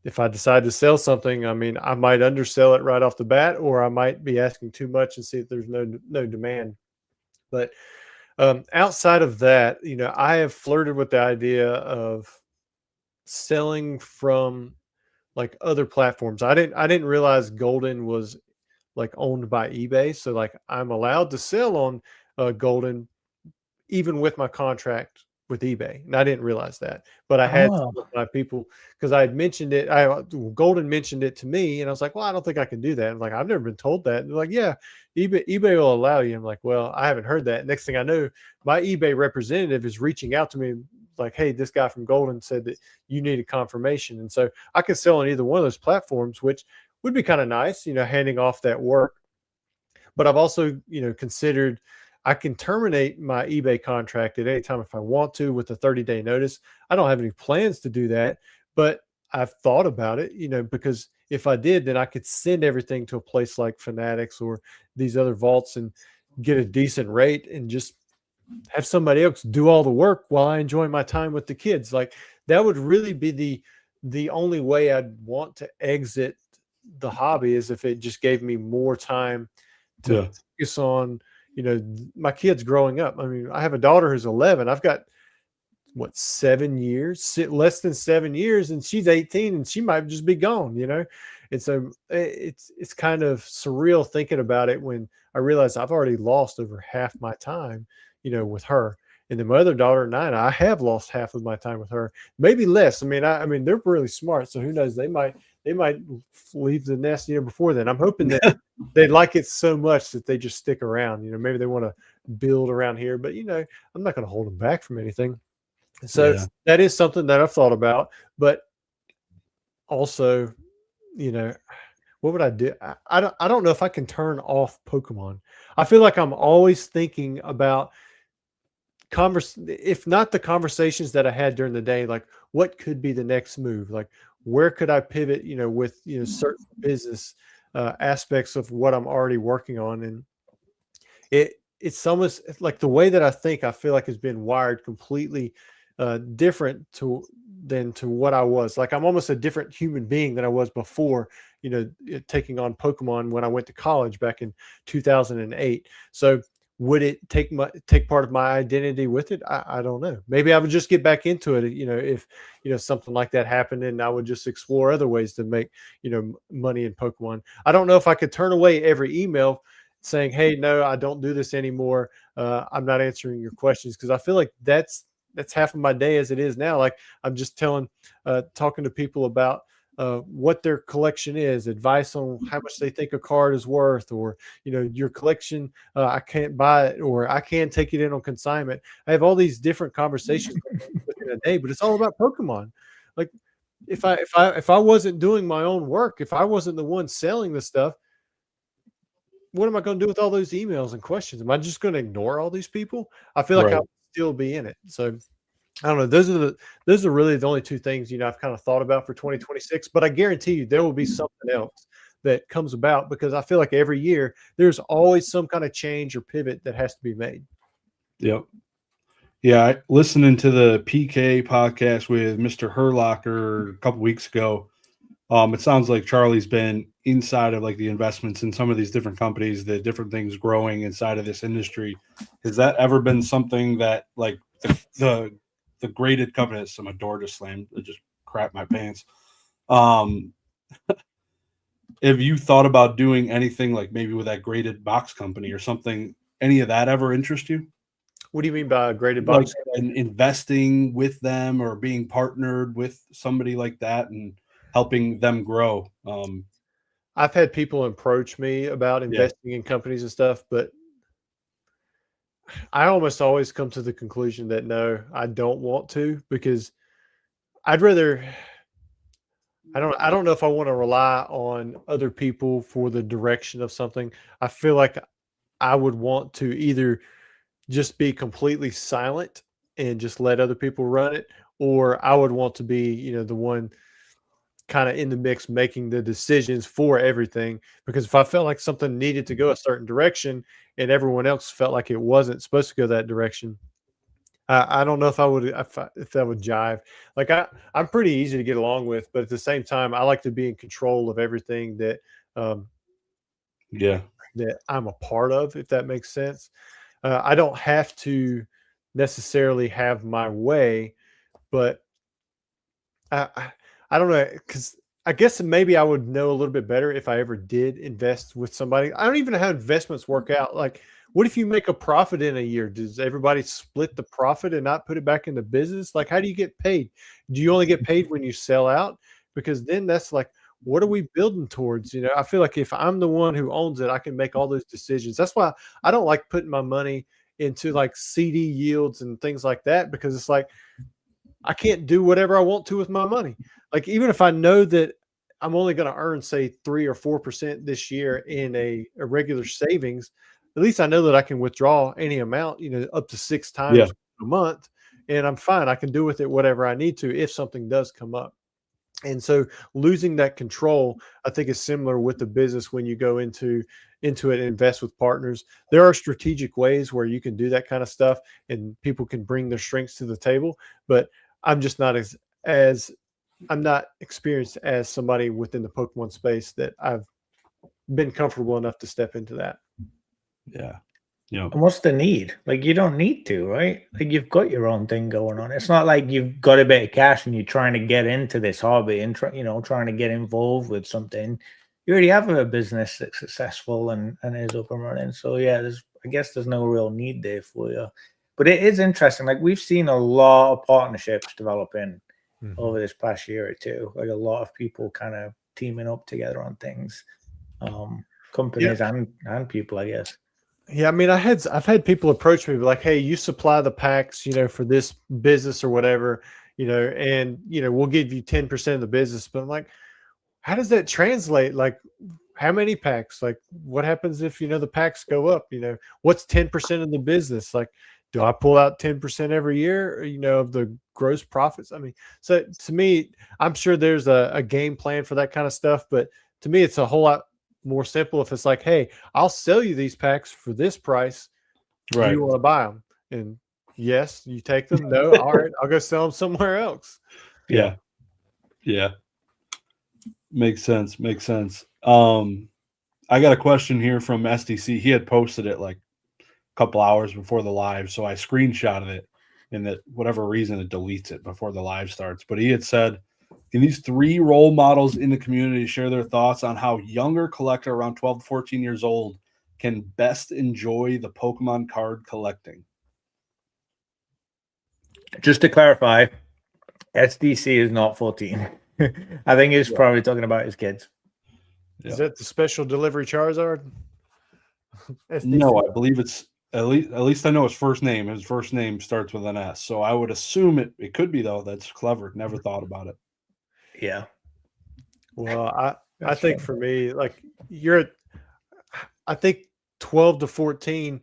S2: if I decide to sell something, I might undersell it right off the bat, or I might be asking too much and see if there's no demand. But outside of that, I have flirted with the idea of selling from like other platforms. I didn't realize Golden was like owned by eBay. So like I'm allowed to sell on Golden even with my contract with eBay. And I didn't realize that, but I had some of my people, because I had mentioned it. Golden mentioned it to me, and I was like, well, I don't think I can do that. I'm like, I've never been told that. And they're like, yeah, eBay will allow you. I'm like, well, I haven't heard that. Next thing I know, my eBay representative is reaching out to me like, hey, this guy from Golden said that you needed confirmation. And so I can sell on either one of those platforms, which would be kind of nice, handing off that work. But I've also, considered I can terminate my eBay contract at any time if I want to with a 30-day notice. I don't have any plans to do that, but I've thought about it, because if I did, then I could send everything to a place like Fanatics or these other vaults and get a decent rate and just have somebody else do all the work while I enjoy my time with the kids. Like that would really be the only way I'd want to exit the hobby, is if it just gave me more time to focus on, my kids growing up. I mean, I have a daughter who's 11. I've got what, 7 years, less than 7 years, and she's 18 and she might just be gone, And so it's kind of surreal thinking about it when I realize I've already lost over half my time, with her. And then my other daughter, 9, I have lost half of my time with her, maybe less. I mean, they're really smart, so who knows? They might leave the nest, before then. I'm hoping that they like it so much that they just stick around. Maybe they want to build around here, but I'm not going to hold them back from anything. So that is something that I've thought about, but also, what would I do? I don't know if I can turn off Pokemon. I feel like I'm always thinking about if not the conversations that I had during the day, like what could be the next move? Like where could I pivot, with, certain business aspects of what I'm already working on. And it's almost like the way that I think, I feel like has been wired completely different than what I was. Like I'm almost a different human being than I was before, taking on Pokemon when I went to college back in 2008. So would it take part of my identity with it? I don't know. Maybe I would just get back into it, if something like that happened, and I would just explore other ways to make money in Pokemon. I don't know if I could turn away every email saying, hey, no, I don't do this anymore. I'm not answering your questions, because I feel like that's half of my day as it is now. Like I'm just talking to people about what their collection is, advice on how much they think a card is worth, or your collection, I can't buy it, or I can take it in on consignment. I have all these different conversations within a day, but it's all about Pokemon. Like if I wasn't doing my own work, if I wasn't the one selling the stuff, what am I going to do with all those emails and questions? Am I just going to ignore all these people? I feel like I would still be in it. So I don't know. Those are really the only two things, I've kind of thought about for 2026, but I guarantee you there will be something else that comes about, because I feel like every year there's always some kind of change or pivot that has to be made.
S1: Yep. Yeah. Listening to the PK podcast with Mr. Herlocker a couple weeks ago, it sounds like Charlie's been inside of like the investments in some of these different companies, the different things growing inside of this industry. Has that ever been something that like the graded company, so my door just slammed, it just crap my pants. Have you thought about doing anything like maybe with that graded box company or something? Any of that ever interest you?
S2: What do you mean by a graded box?
S1: Like investing with them or being partnered with somebody like that and helping them grow.
S2: I've had people approach me about investing in companies and stuff, but I almost always come to the conclusion that no, I don't want to, because I'd rather, I don't know if I want to rely on other people for the direction of something. I feel like I would want to either just be completely silent and just let other people run it, or I would want to be, the one kind of in the mix making the decisions for everything. Because if I felt like something needed to go a certain direction and everyone else felt like it wasn't supposed to go that direction, I don't know if I would, if that would jive. Like I'm pretty easy to get along with, but at the same time, I like to be in control of everything that that I'm a part of, if that makes sense. I don't have to necessarily have my way, but I don't know, because I guess maybe I would know a little bit better if I ever did invest with somebody. I don't even know how investments work out. Like, what if you make a profit in a year? Does everybody split the profit and not put it back in the business? Like, how do you get paid? Do you only get paid when you sell out? Because then that's like, what are we building towards? I feel like if I'm the one who owns it, I can make all those decisions. That's why I don't like putting my money into like CD yields and things like that, because it's like, I can't do whatever I want to with my money. Like, even if I know that I'm only going to earn, say, 3 or 4% this year in a regular savings, at least I know that I can withdraw any amount, up to 6 times a month, and I'm fine. I can do with it whatever I need to if something does come up. And so losing that control, I think, is similar with the business when you go into it and invest with partners. There are strategic ways where you can do that kind of stuff and people can bring their strengths to the table, but I'm just not as I'm not experienced as somebody within the Pokemon space that I've been comfortable enough to step into that.
S1: Yeah. Yeah.
S3: And what's the need? Like, you don't need to, right? Like, you've got your own thing going on. It's not like you've got a bit of cash and you're trying to get into this hobby and trying to get involved with something. You already have a business that's successful and is up and running. So yeah, I guess there's no real need there for you. But it is interesting. Like, we've seen a lot of partnerships developing over this past year or two. Like, a lot of people kind of teaming up together on things, companies and people, I guess.
S2: Yeah, I mean, I've had people approach me like, "Hey, you supply the packs, for this business or whatever, and we'll give you 10% of the business." But I'm like, how does that translate? Like, how many packs? Like, what happens if the packs go up? What's 10% of the business? Like, do I pull out 10% every year? Of the gross profits? I mean, so to me, I'm sure there's a game plan for that kind of stuff, but to me, it's a whole lot more simple if it's like, hey, I'll sell you these packs for this price.
S1: Right.
S2: Do you want to buy them? And yes, you take them. No, all right, I'll go sell them somewhere else.
S1: Yeah. Makes sense. I got a question here from SDC. He had posted it like a couple hours before the live, so I screenshotted it, and that whatever reason it deletes it before the live starts. But he had said, can these 3 role models in the community share their thoughts on how younger collector around 12 to 14 years old can best enjoy the Pokemon card collecting?
S3: Just to clarify, SDC is not 14. I think he's probably talking about his kids.
S2: Is that the special delivery Charizard?
S1: No, I believe it's at least I know his first name. His first name starts with an S. So I would assume it could be, though. That's clever. Never thought about it.
S3: Yeah.
S2: Well, I think for me, like I think 12 to 14,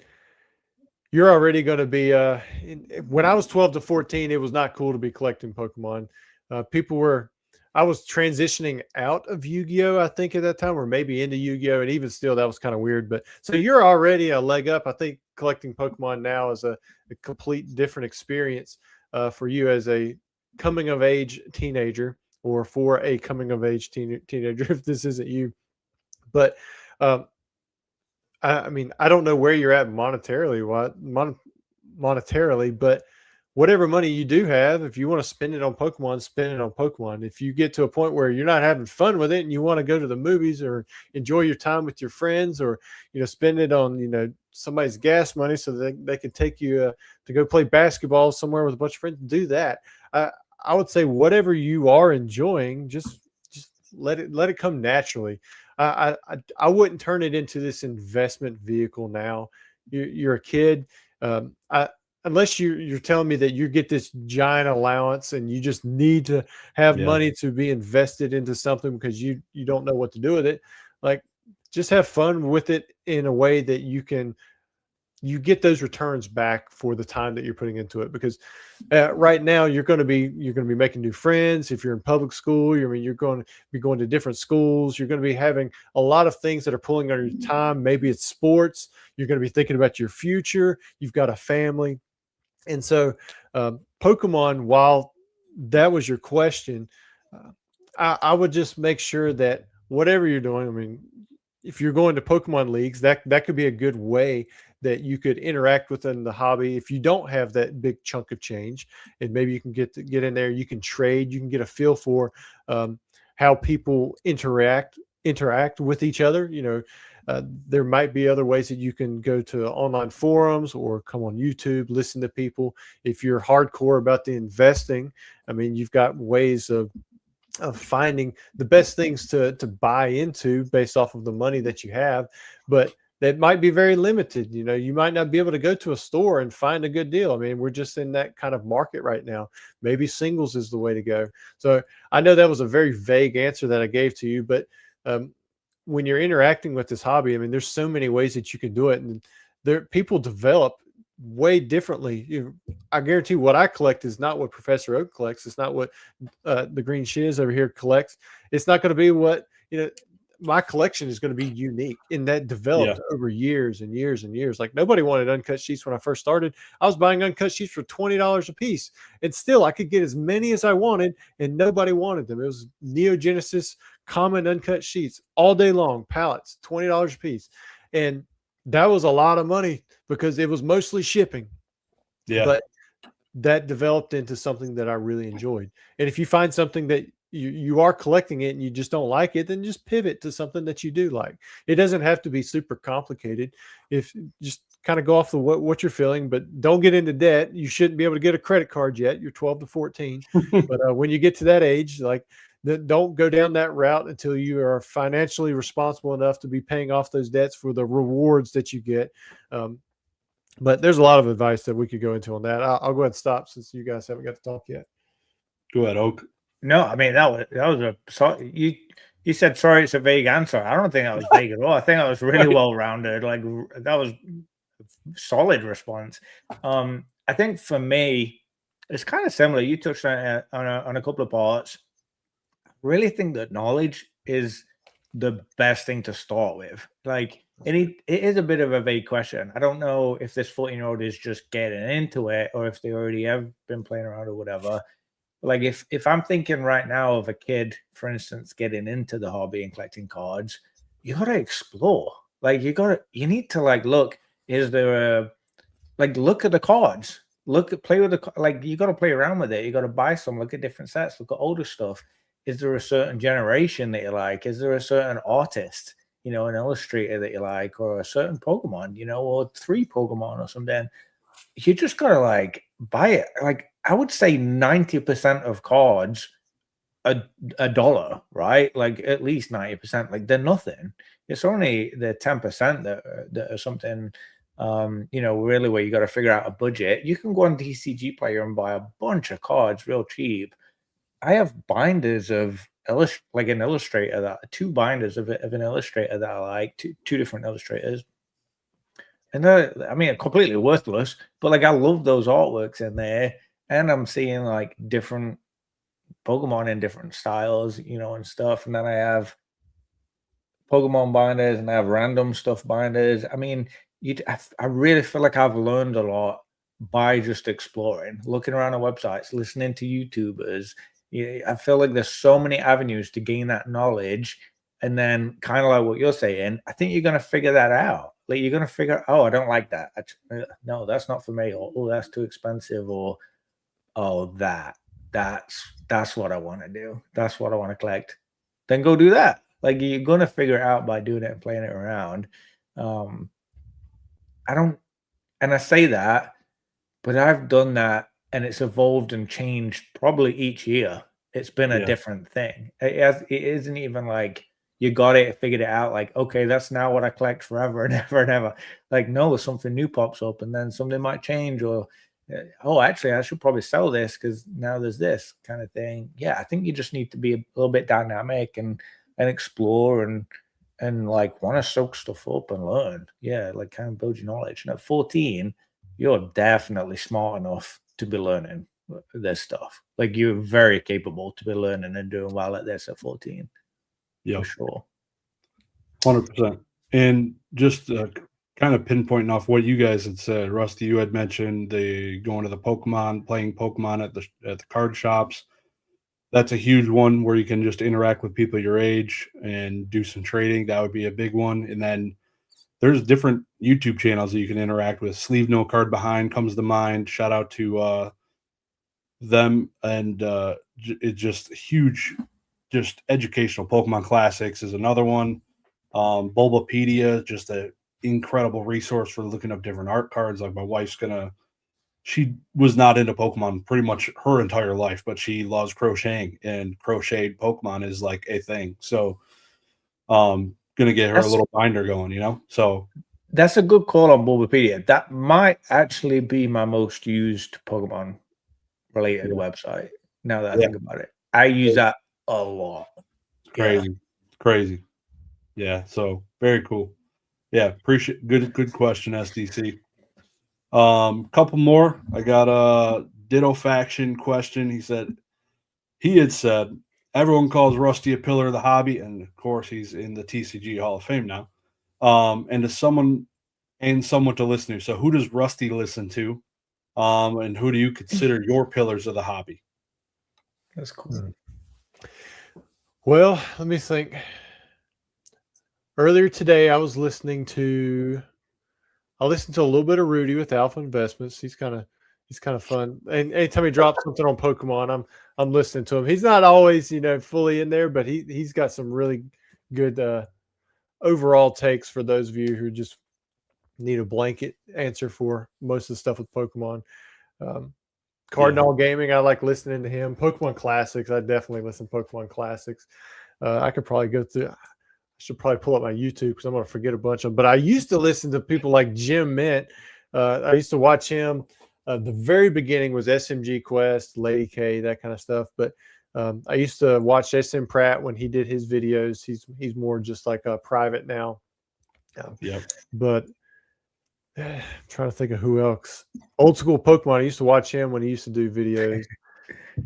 S2: you're already going to be, when I was 12 to 14, it was not cool to be collecting Pokemon. I was transitioning out of Yu-Gi-Oh! I think at that time, or maybe into Yu-Gi-Oh! And even still, that was kind of weird. But so you're already a leg up. I think collecting Pokemon now is a complete different experience for you as a coming of age teenager, or for a coming of age teenager if this isn't you. But I mean, I don't know where you're at monetarily, but whatever money you do have, if you want to spend it on Pokemon, spend it on Pokemon. If you get to a point where you're not having fun with it and you want to go to the movies or enjoy your time with your friends, or spend it on somebody's gas money so that they can take you to go play basketball somewhere with a bunch of friends, do that. I would say whatever you are enjoying, just let it come naturally. I wouldn't turn it into this investment vehicle now. You're a kid. Unless you're telling me that you get this giant allowance and you just need to have money to be invested into something because you don't know what to do with it. Like, just have fun with it in a way that you get those returns back for the time that you're putting into it. Because right now you're going to be making new friends. If you're in public school, you're going to be going to different schools. You're going to be having a lot of things that are pulling on your time. Maybe it's sports. You're going to be thinking about your future. You've got a family. And so Pokemon, while that was your question, I would just make sure that whatever you're doing, I mean, if you're going to Pokemon leagues, that could be a good way that you could interact within the hobby. If you don't have that big chunk of change, and maybe you can get in there, you can trade, you can get a feel for how people interact with each other. There might be other ways that you can go to online forums or come on YouTube, listen to people. If you're hardcore about the investing, I mean, you've got ways of finding the best things to buy into based off of the money that you have, but that might be very limited. You might not be able to go to a store and find a good deal. I mean, we're just in that kind of market right now. Maybe singles is the way to go. So I know that was a very vague answer that I gave to you, but when you're interacting with this hobby, I mean, there's so many ways that you can do it, and people develop way differently. I guarantee what I collect is not what Professor Oak collects. It's not what the Green Shiz over here collects. It's not going to be what, my collection is going to be unique, and that developed over years and years and years. Like, nobody wanted uncut sheets when I first started. I was buying uncut sheets for $20 a piece, and still I could get as many as I wanted, and nobody wanted them. It was Neo Genesis common uncut sheets all day long, pallets, $20 a piece. And that was a lot of money because it was mostly shipping.
S1: Yeah.
S2: But that developed into something that I really enjoyed. And if you find something that you are collecting it and you just don't like it, then just pivot to something that you do like. It doesn't have to be super complicated. If just kind of go off the what you're feeling, but don't get into debt. You shouldn't be able to get a credit card yet. You're 12 to 14. But when you get to that age, like, don't go down that route until you are financially responsible enough to be paying off those debts for the rewards that you get. But there's a lot of advice that we could go into on that. I'll go ahead and stop since you guys haven't got to talk yet.
S1: Go ahead, Oak.
S3: No, I mean, that was you said, sorry, it's a vague answer. I don't think that was vague at all. I think that was really well-rounded. Like, that was a solid response. I think for me, it's kind of similar. You touched on it on a couple of parts. I really think that knowledge is the best thing to start with. Like, it is a bit of a vague question. I don't know if this 14-year-old is just getting into it or if they already have been playing around or whatever. Like, if I'm thinking right now of a kid, for instance, getting into the hobby and collecting cards, you got to explore. Like, you need to, like, look, is there look at the cards, play with you got to play around with it. You got to buy some, look at different sets, look at older stuff. Is there a certain generation that you like? Is there a certain artist, an illustrator that you like, or a certain Pokemon, or 3 Pokemon or something? You just got to, like, buy it. Like, I would say 90% of cards are $1, right? Like, at least 90%. Like, they're nothing. It's only the 10% that are something, really where you got to figure out a budget. You can go on TCG Player and buy a bunch of cards real cheap. I have binders of an illustrator 2 binders of an illustrator that I like, two different illustrators. And I mean, completely worthless, but, like, I love those artworks in there. And I'm seeing, like, different Pokemon in different styles, and stuff. And then I have Pokemon binders and I have random stuff binders. I mean, I really feel like I've learned a lot by just exploring, looking around on websites, listening to YouTubers. I feel like there's so many avenues to gain that knowledge. And then, kind of like what you're saying, I think you're going to figure that out. Like, you're going to figure, oh, I don't like that. No, that's not for me. Or, oh, that's too expensive. Or, oh, that's what I want to do. That's what I want to collect. Then go do that. Like, you're going to figure it out by doing it and playing it around. And I say that, but I've done that and it's evolved and changed probably each year. It's been a different thing. It isn't even like you got it, figured it out. Like, okay, that's now what I collect forever and ever and ever. Like, no, something new pops up and then something might change, or, oh, actually, I should probably sell this because now there's this kind of thing. Yeah, I think you just need to be a little bit dynamic and explore and like want to soak stuff up and learn. Yeah, like, kind of build your knowledge. And at 14, you're definitely smart enough to be learning this stuff. Like, you're very capable to be learning and doing well at this at 14.
S1: Yeah,
S3: for sure.
S1: 100%. And just kind of pinpointing off what you guys had said, Rusty, you had mentioned the going to the playing Pokemon at the card shops. That's a huge one where you can just interact with people your age and do some trading. That would be a big one. And then there's different YouTube channels that you can interact with. Sleeve No Card Behind comes to mind. Shout out to them. And it's just huge, just educational. Pokemon Classics is another one. Bulbapedia, just an incredible resource for looking up different art cards. Like, my wife's she was not into Pokemon pretty much her entire life, but she loves crocheting, and crocheted Pokemon is like a thing. So gonna get her a little binder going, so
S3: that's a good call on Bulbapedia. That might actually be my most used Pokemon related website now that I think about it. I use that a lot.
S1: It's crazy. It's crazy. Yeah, so very cool. Yeah, appreciate good question, SDC. Couple more. I got a Ditto Faction question. He had said everyone calls Rusty a pillar of the hobby, and of course he's in the TCG Hall of Fame now. And to someone to listen to. So who does Rusty listen to? And who do you consider your pillars of the hobby?
S3: That's cool.
S2: Well, let me think. Earlier today, I listened to a little bit of Rudy with Alpha Investments. He's kind of fun. And anytime he drops something on Pokemon, I'm listening to him. He's not always, fully in there, but he's got some really good overall takes for those of you who just need a blanket answer for most of the stuff with Pokemon. Cardinal Gaming, I like listening to him. Pokemon Classics, I definitely listen to Pokemon Classics. I could probably go through. I should probably pull up my YouTube because I'm going to forget a bunch of them. But I used to listen to people like Jim Mint. I used to watch him. The very beginning was SMG Quest, Lady K, that kind of stuff. But I used to watch SM Pratt when he did his videos. He's more just like a private now. But I'm trying to think of who else. Old school Pokemon. I used to watch him when he used to do videos.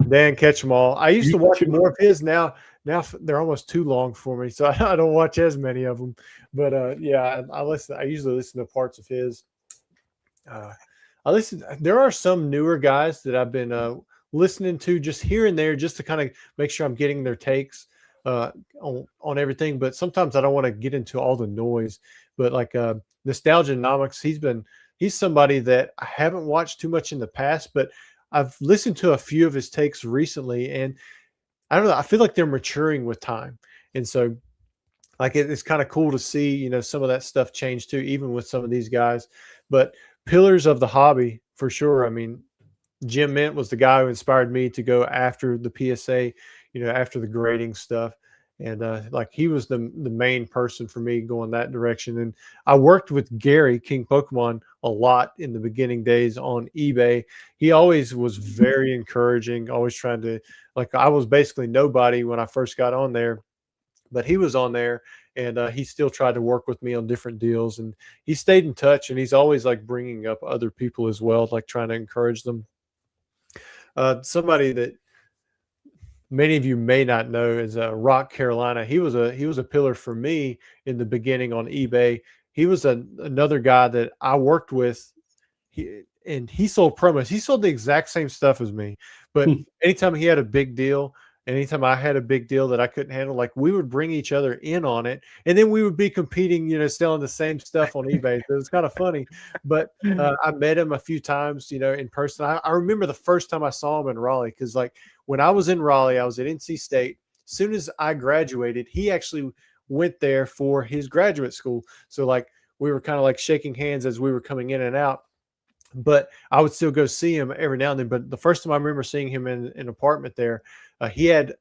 S2: Dan Catch 'em All. I used to watch more of his. Now they're almost too long for me, so I don't watch as many of them. But I usually listen to parts of his. There are some newer guys that I've been listening to just here and there, just to kind of make sure I'm getting their takes on everything. But sometimes I don't want to get into all the noise. But like Nostalgianomics, he's somebody that I haven't watched too much in the past, but I've listened to a few of his takes recently, and I don't know, I feel like they're maturing with time. And so like it's kind of cool to see, some of that stuff change too, even with some of these guys. But pillars of the hobby, for sure. I mean, Jim Mint was the guy who inspired me to go after the PSA, after the grading stuff. And like he was the main person for me going that direction. And I worked with Gary, King Pokemon, a lot in the beginning days on eBay. He always was very encouraging, always trying to, like, I was basically nobody when I first got on there, but he was on there, and he still tried to work with me on different deals. And he stayed in touch, and he's always like bringing up other people as well, like trying to encourage them. Somebody that many of you may not know is Rock Carolina. He was a pillar for me in the beginning on eBay. He was another guy that I worked with. He sold promos. He sold the exact same stuff as me, but anytime he had a big deal, anytime I had a big deal that I couldn't handle, like we would bring each other in on it, and then we would be competing, selling the same stuff on eBay. So it was kind of funny. But I met him a few times, in person. I remember the first time I saw him in Raleigh, because like when I was in Raleigh, I was at NC State. As soon as I graduated, he actually went there for his graduate school. So like we were kind of like shaking hands as we were coming in and out. But I would still go see him every now and then. But the first time I remember seeing him in an apartment there, he had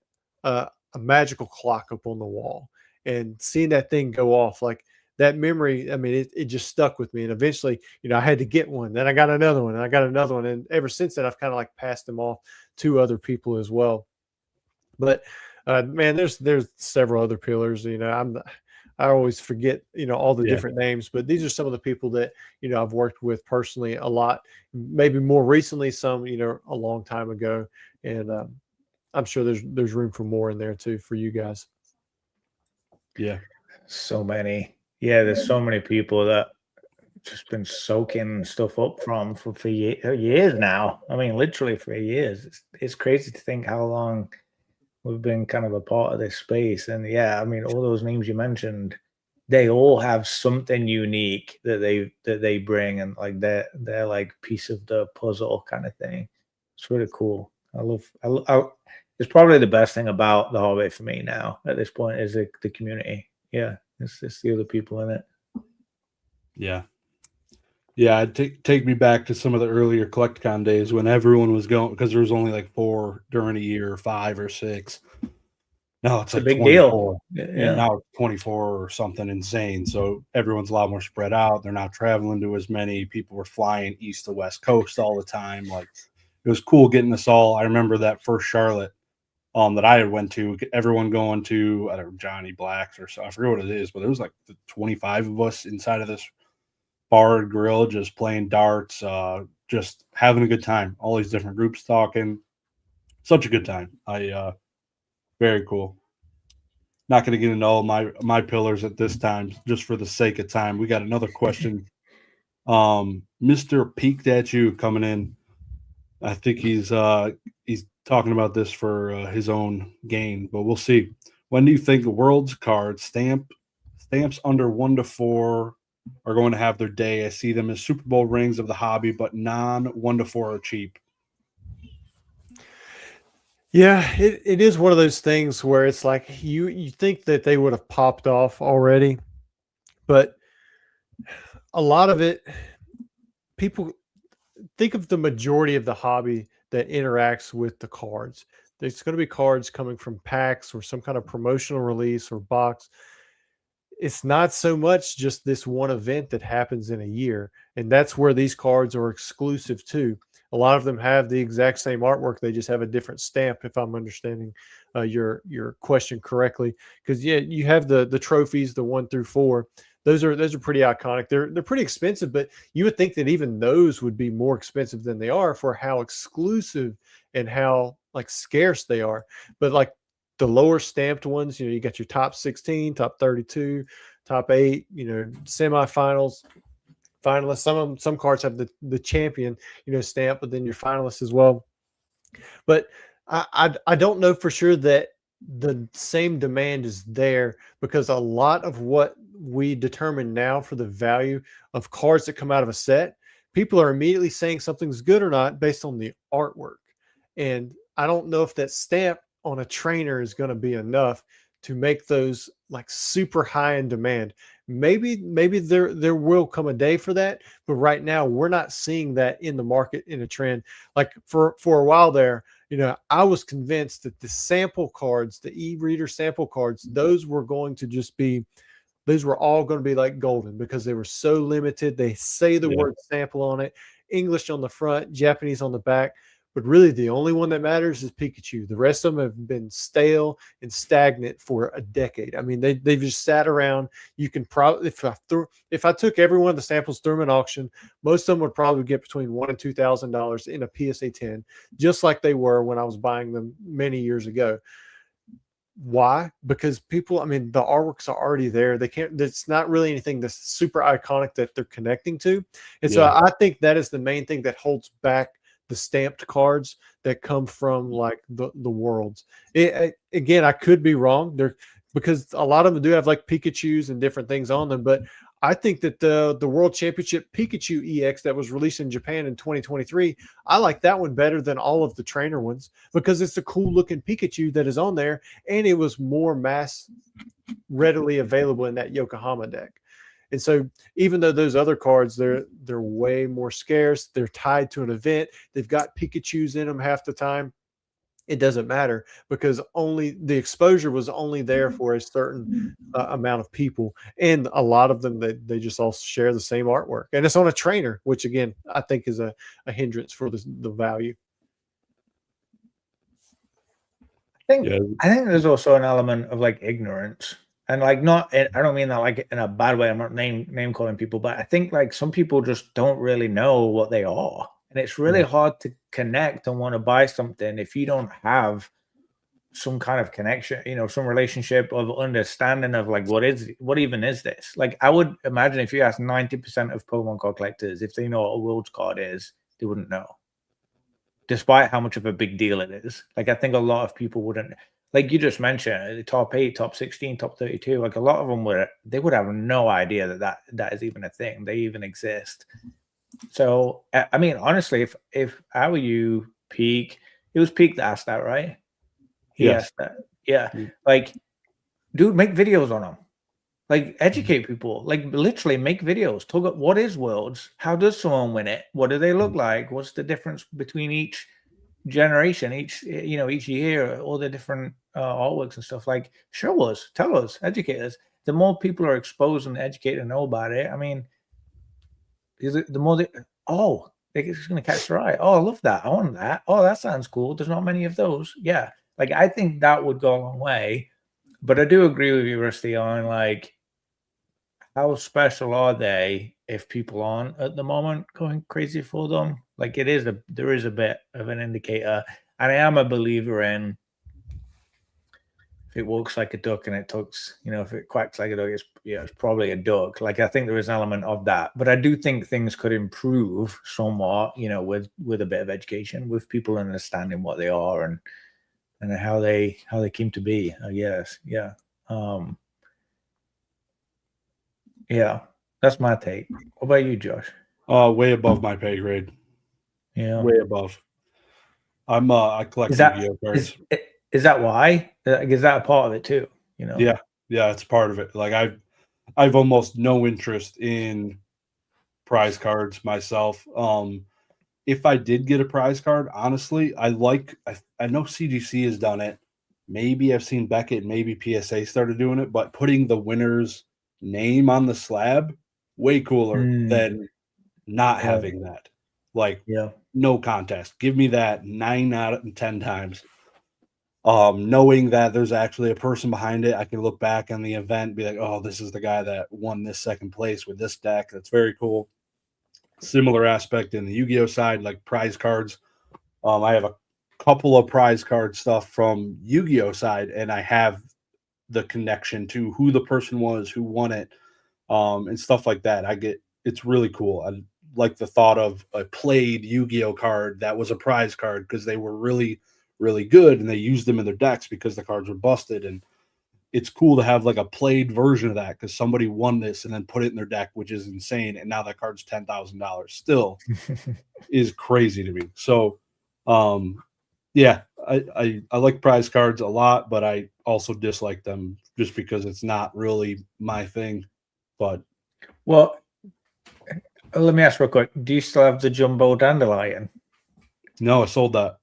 S2: a magical clock up on the wall, and seeing that thing go off, like that memory, I mean, it just stuck with me. And eventually, I had to get one. Then I got another one, and I got another one. And ever since then, I've kind of like passed them off to other people as well. But man, there's several other pillars. I always forget, all the different names, but these are some of the people that, I've worked with personally a lot, maybe more recently, some, a long time ago. And I'm sure there's room for more in there too, for you guys.
S3: Yeah. So many. Yeah. There's so many people that just been soaking stuff up from for years now. I mean, literally for years. It's crazy to think how long we've been kind of a part of this space. And yeah, I mean, all those names you mentioned, they all have something unique that they bring, and like they're like piece of the puzzle kind of thing. It's really cool. It's probably the best thing about the hobby for me now at this point is the community. Yeah, it's the other people in it.
S1: Yeah, take me back to some of the earlier CollectCon days when everyone was going, because there was only like 4 during a year, 5 or 6. Now it's like
S3: a big
S1: 24.
S3: deal.
S1: Yeah. Now it's 24 or something insane. So everyone's a lot more spread out. They're not traveling to as many. People were flying east to west coast all the time. Like it was cool getting us all. I remember that first Charlotte. that I went to. Everyone going to, I don't know, Johnny Black's or so. I forget what it is, but it was like 25 of us inside of this bar and grill, just playing darts, just having a good time. All these different groups talking. Such a good time. Very cool. Not going to get into all my pillars at this time, just for the sake of time. We got another question. Mr. Peeked at You coming in. I think he's talking about this for his own gain, but we'll see. When do you think Worlds cards stamps under 1 to 4 are going to have their day? I see them as Super Bowl rings of the hobby, but non 1 to 4 are cheap.
S2: Yeah, it is one of those things where it's like you think that they would have popped off already, but a lot of it, people think of the majority of the hobby that interacts with the cards. There's going to be cards coming from packs or some kind of promotional release or box. It's not so much just this one event that happens in a year, and that's where these cards are exclusive to. A lot of them have the exact same artwork, they just have a different stamp, if I'm understanding your question correctly. Because yeah, you have the trophies, the 1 through 4. Those are pretty iconic. They're pretty expensive, but you would think that even those would be more expensive than they are for how exclusive and how like scarce they are. But like the lower stamped ones, you got your top 16, top 32, top 8, semifinals, finalists. Some cards have the champion, stamp, but then your finalists as well. But I don't know for sure that the same demand is there, because a lot of what we determine now for the value of cards that come out of a set, people are immediately saying something's good or not based on the artwork. And I don't know if that stamp on a trainer is going to be enough to make those like super high in demand. Maybe there will come a day for that, but right now we're not seeing that in the market in a trend. Like for a while there, I was convinced that the sample cards, the e-reader sample cards, those were all going to be like golden, because they were so limited. They say the word sample on it, English on the front, Japanese on the back. But really, the only one that matters is Pikachu. The rest of them have been stale and stagnant for a decade. I mean, they've just sat around. You can probably, if I took every one of the samples, threw them in auction, most of them would probably get between $1,000 and $2,000 in a PSA 10, just like they were when I was buying them many years ago. Why? Because people, I mean, the artworks are already there. It's not really anything that's super iconic that they're connecting to. And so I think that is the main thing that holds back the stamped cards that come from like the worlds. Again, I could be wrong there, because a lot of them do have like Pikachus and different things on them. But I think that the World Championship Pikachu EX that was released in Japan in 2023, I like that one better than all of the trainer ones, because it's a cool looking Pikachu that is on there, and it was more mass readily available in that Yokohama deck. And so even though those other cards, they're way more scarce, they're tied to an event, they've got Pikachus in them half the time, it doesn't matter, because only the exposure was only there for a certain amount of people. And a lot of them, they just all share the same artwork. And it's on a trainer, which again, I think is a hindrance for the value.
S3: I think there's also an element of like ignorance. And like, I don't mean that like in a bad way. I'm not name calling people, but I think like some people just don't really know what they are. And it's really hard to connect and want to buy something if you don't have some kind of connection, some relationship of understanding of like, what even is this? Like, I would imagine if you ask 90% of Pokemon card collectors if they know what a Worlds card is, they wouldn't know, despite how much of a big deal it is. Like, I think a lot of people wouldn't. Like you just mentioned, the top 8, top 16, top 32, like a lot of them would have no idea that is even a thing. They even exist. So, I mean, honestly, if I were you, Peak, it was Peak that asked that, right? He asked that. Yeah. Like, dude, make videos on them. Like, educate people. Like, literally make videos. Talk about what is Worlds? How does someone win it? What do they look like? What's the difference between each generation, each year, all the different artworks and stuff? Like, show us, tell us, educate us. The more people are exposed and educated and know about it, I mean, the more they're just going to catch their eye. Oh, I love that. I want that. Oh, that sounds cool. There's not many of those. Yeah. Like, I think that would go a long way. But I do agree with you, Rusty, on like how special are they if people aren't at the moment going crazy for them? Like, there is a bit of an indicator, and I am a believer in if it walks like a duck and it talks, if it quacks like a duck, it's probably a duck. Like, I think there is an element of that, but I do think things could improve somewhat, with a bit of education, with people understanding what they are and how they came to be. I guess, yeah. Yeah, that's my take. What about you, Josh?
S1: Way above my pay grade.
S3: Yeah,
S1: Way above. I collect Yu-Gi-Oh cards.
S3: Is that why? Is that a part of it too?
S1: Yeah, it's part of it. Like I've almost no interest in prize cards myself. If I did get a prize card, honestly, I know CGC has done it. Maybe I've seen Beckett, maybe PSA started doing it, but putting the winner's name on the slab, way cooler than not having that. Like, no contest. Give me that 9 out of 10 times. Knowing that there's actually a person behind it, I can look back on the event and be like, oh, this is the guy that won this second place with this deck. That's very cool. Similar aspect in the Yu-Gi-Oh side, like prize cards. I have a couple of prize card stuff from Yu-Gi-Oh side, and I have the connection to who the person was, who won it, and stuff like that. It's really cool. I like the thought of a played Yu-Gi-Oh card that was a prize card because they were really, really good and they used them in their decks because the cards were busted. And it's cool to have like a played version of that because somebody won this and then put it in their deck, which is insane. And now that card's $10,000. Still is crazy to me. So, yeah, I like prize cards a lot, but I also dislike them just because it's not really my thing. But
S3: well, let me ask real quick: do you still have the jumbo dandelion?
S1: no, I sold that.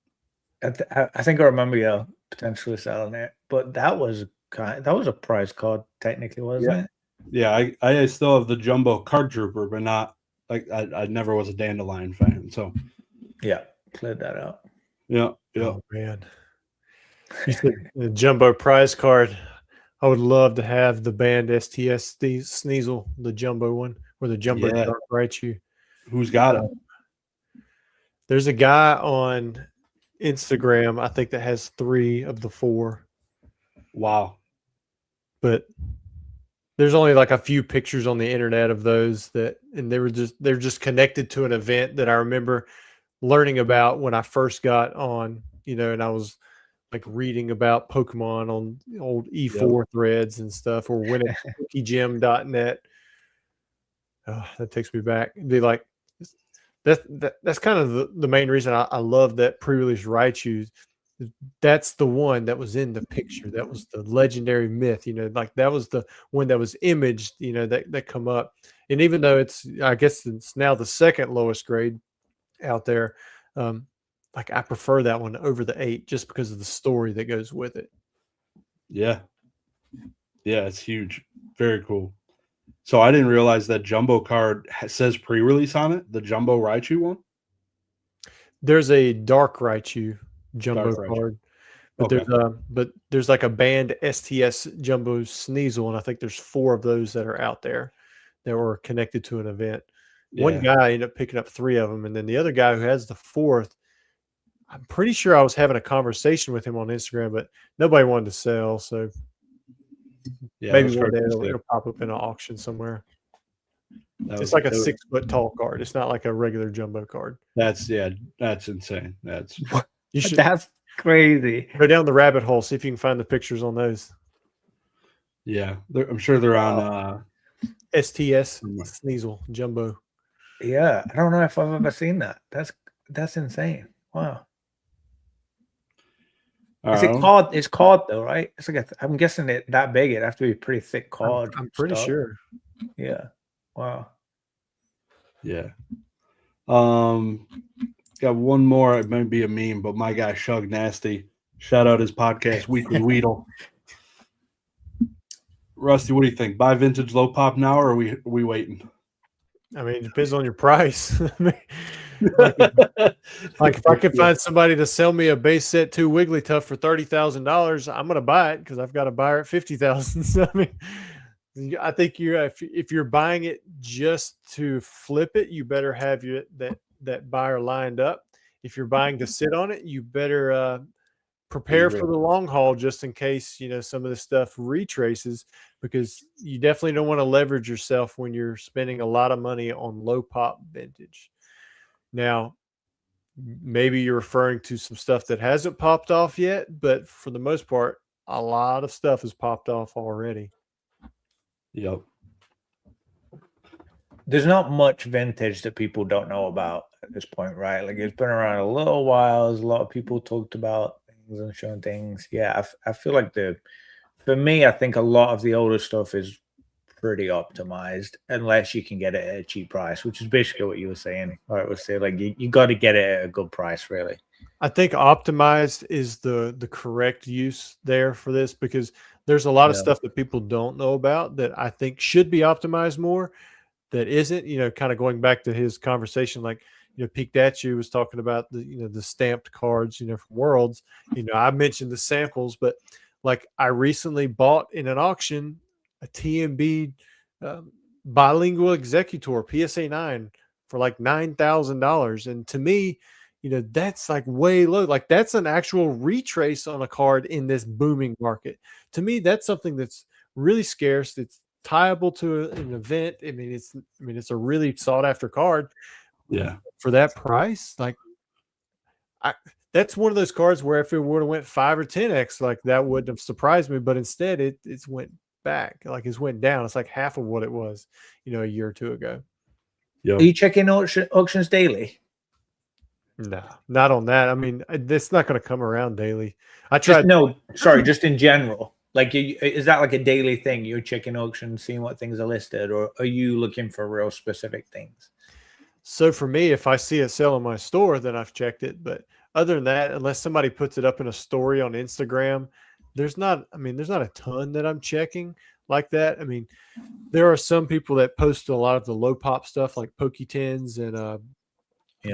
S3: I think I remember you potentially selling it, but that was a prize card technically, wasn't it?
S1: Yeah, I still have the jumbo card trooper, but not like I never was a dandelion fan. So
S3: yeah, cleared that out.
S1: Yeah.
S2: Oh man, you said the jumbo prize card. I would love to have the band STS Sneasel, the jumbo one, or the jumbo Dark Raichu.
S1: Who's got it?
S2: There's a guy on Instagram, I think, that has 3 of the 4.
S1: Wow.
S2: But there's only like a few pictures on the internet of those and they're just connected to an event that I remember learning about when I first got on, and I was like reading about Pokemon on old E4 threads and stuff, or when at cookiegem.net. Oh, that takes me back. It'd be like, that's kind of the main reason I love that pre-release Raichu. That's the one that was in the picture. That was the legendary myth, like that was the one that was imaged, that come up. And even though I guess it's now the second lowest grade out there, like I prefer that one over the 8 just because of the story that goes with it.
S1: Yeah, it's huge. Very cool. So I didn't realize that jumbo card says pre-release on it, the jumbo Raichu one.
S2: There's a Dark Raichu jumbo card, but there's like a band STS jumbo Sneasel, and I think there's 4 of those that are out there that were connected to an event. One guy ended up picking up 3 of them, and then the other guy who has the 4th, I'm pretty sure I was having a conversation with him on Instagram, but nobody wanted to sell. So maybe one day it'll pop up in an auction somewhere. It's like a 6 foot tall card. It's not like a regular jumbo card.
S1: That's insane. That's
S3: crazy.
S2: Go down the rabbit hole, see if you can find the pictures on those.
S1: Yeah, I'm sure they're on
S2: STS Sneasel jumbo.
S3: Yeah, I don't know if I've ever seen that. That's insane. Wow. Is it card? It's card though, right? It's like I'm guessing it that big. It'd have to be a pretty thick card.
S2: I'm pretty sure.
S3: Yeah. Wow.
S1: Yeah. Got one more. It might be a meme, but my guy Shug Nasty. Shout out his podcast, Weekly Weedle. Rusty, what do you think? Buy vintage low pop now, or are we waiting?
S2: I mean, it depends on your price. Like if I could find somebody to sell me a base set 2 Wigglytuff for $30,000, I'm gonna buy it because I've got a buyer at 50,000. So I mean, I think if you're buying it just to flip it, you better have that buyer lined up. If you're buying to sit on it, you better prepare for the long haul just in case some of the stuff retraces, because you definitely don't want to leverage yourself when you're spending a lot of money on low pop vintage. Now, maybe you're referring to some stuff that hasn't popped off yet, but for the most part, a lot of stuff has popped off already.
S1: Yep.
S3: There's not much vintage that people don't know about at this point, right? Like, it's been around a little while. There's a lot of people talked about things and showing things. Yeah, I feel like for me, I think a lot of the older stuff is pretty optimized unless you can get it at a cheap price, which is basically what you were saying. I would say, like, you got to get it at a good price, really.
S2: I think optimized is the correct use there for this, because there's a lot of stuff that people don't know about that I think should be optimized more that isn't. Kind of going back to his conversation, like Pikachu was talking about the stamped cards from Worlds. I mentioned the samples, but like I recently bought in an auction a TMB bilingual executor PSA 9 for like $9,000, and to me, that's like way low. Like that's an actual retrace on a card in this booming market. To me, that's something that's really scarce. It's tieable to an event. I mean, it's a really sought after card.
S1: Yeah.
S2: For that price, like that's one of those cards where if it would have went 5 or 10x, like that wouldn't have surprised me. But instead, it's went back. Like it's went down. It's like half of what it was, a year or two ago.
S3: Yep. Are you checking auctions daily?
S2: No, not on that. I mean, it's not going to come around daily. I tried.
S3: Just in general. Like, is that like a daily thing? You're checking auctions, seeing what things are listed, or are you looking for real specific things?
S2: So for me, if I see it sell in my store, then I've checked it. But other than that, unless somebody puts it up in a story on Instagram, there's not a ton that I'm checking like that. I mean, there are some people that post a lot of the low pop stuff like Poke10s and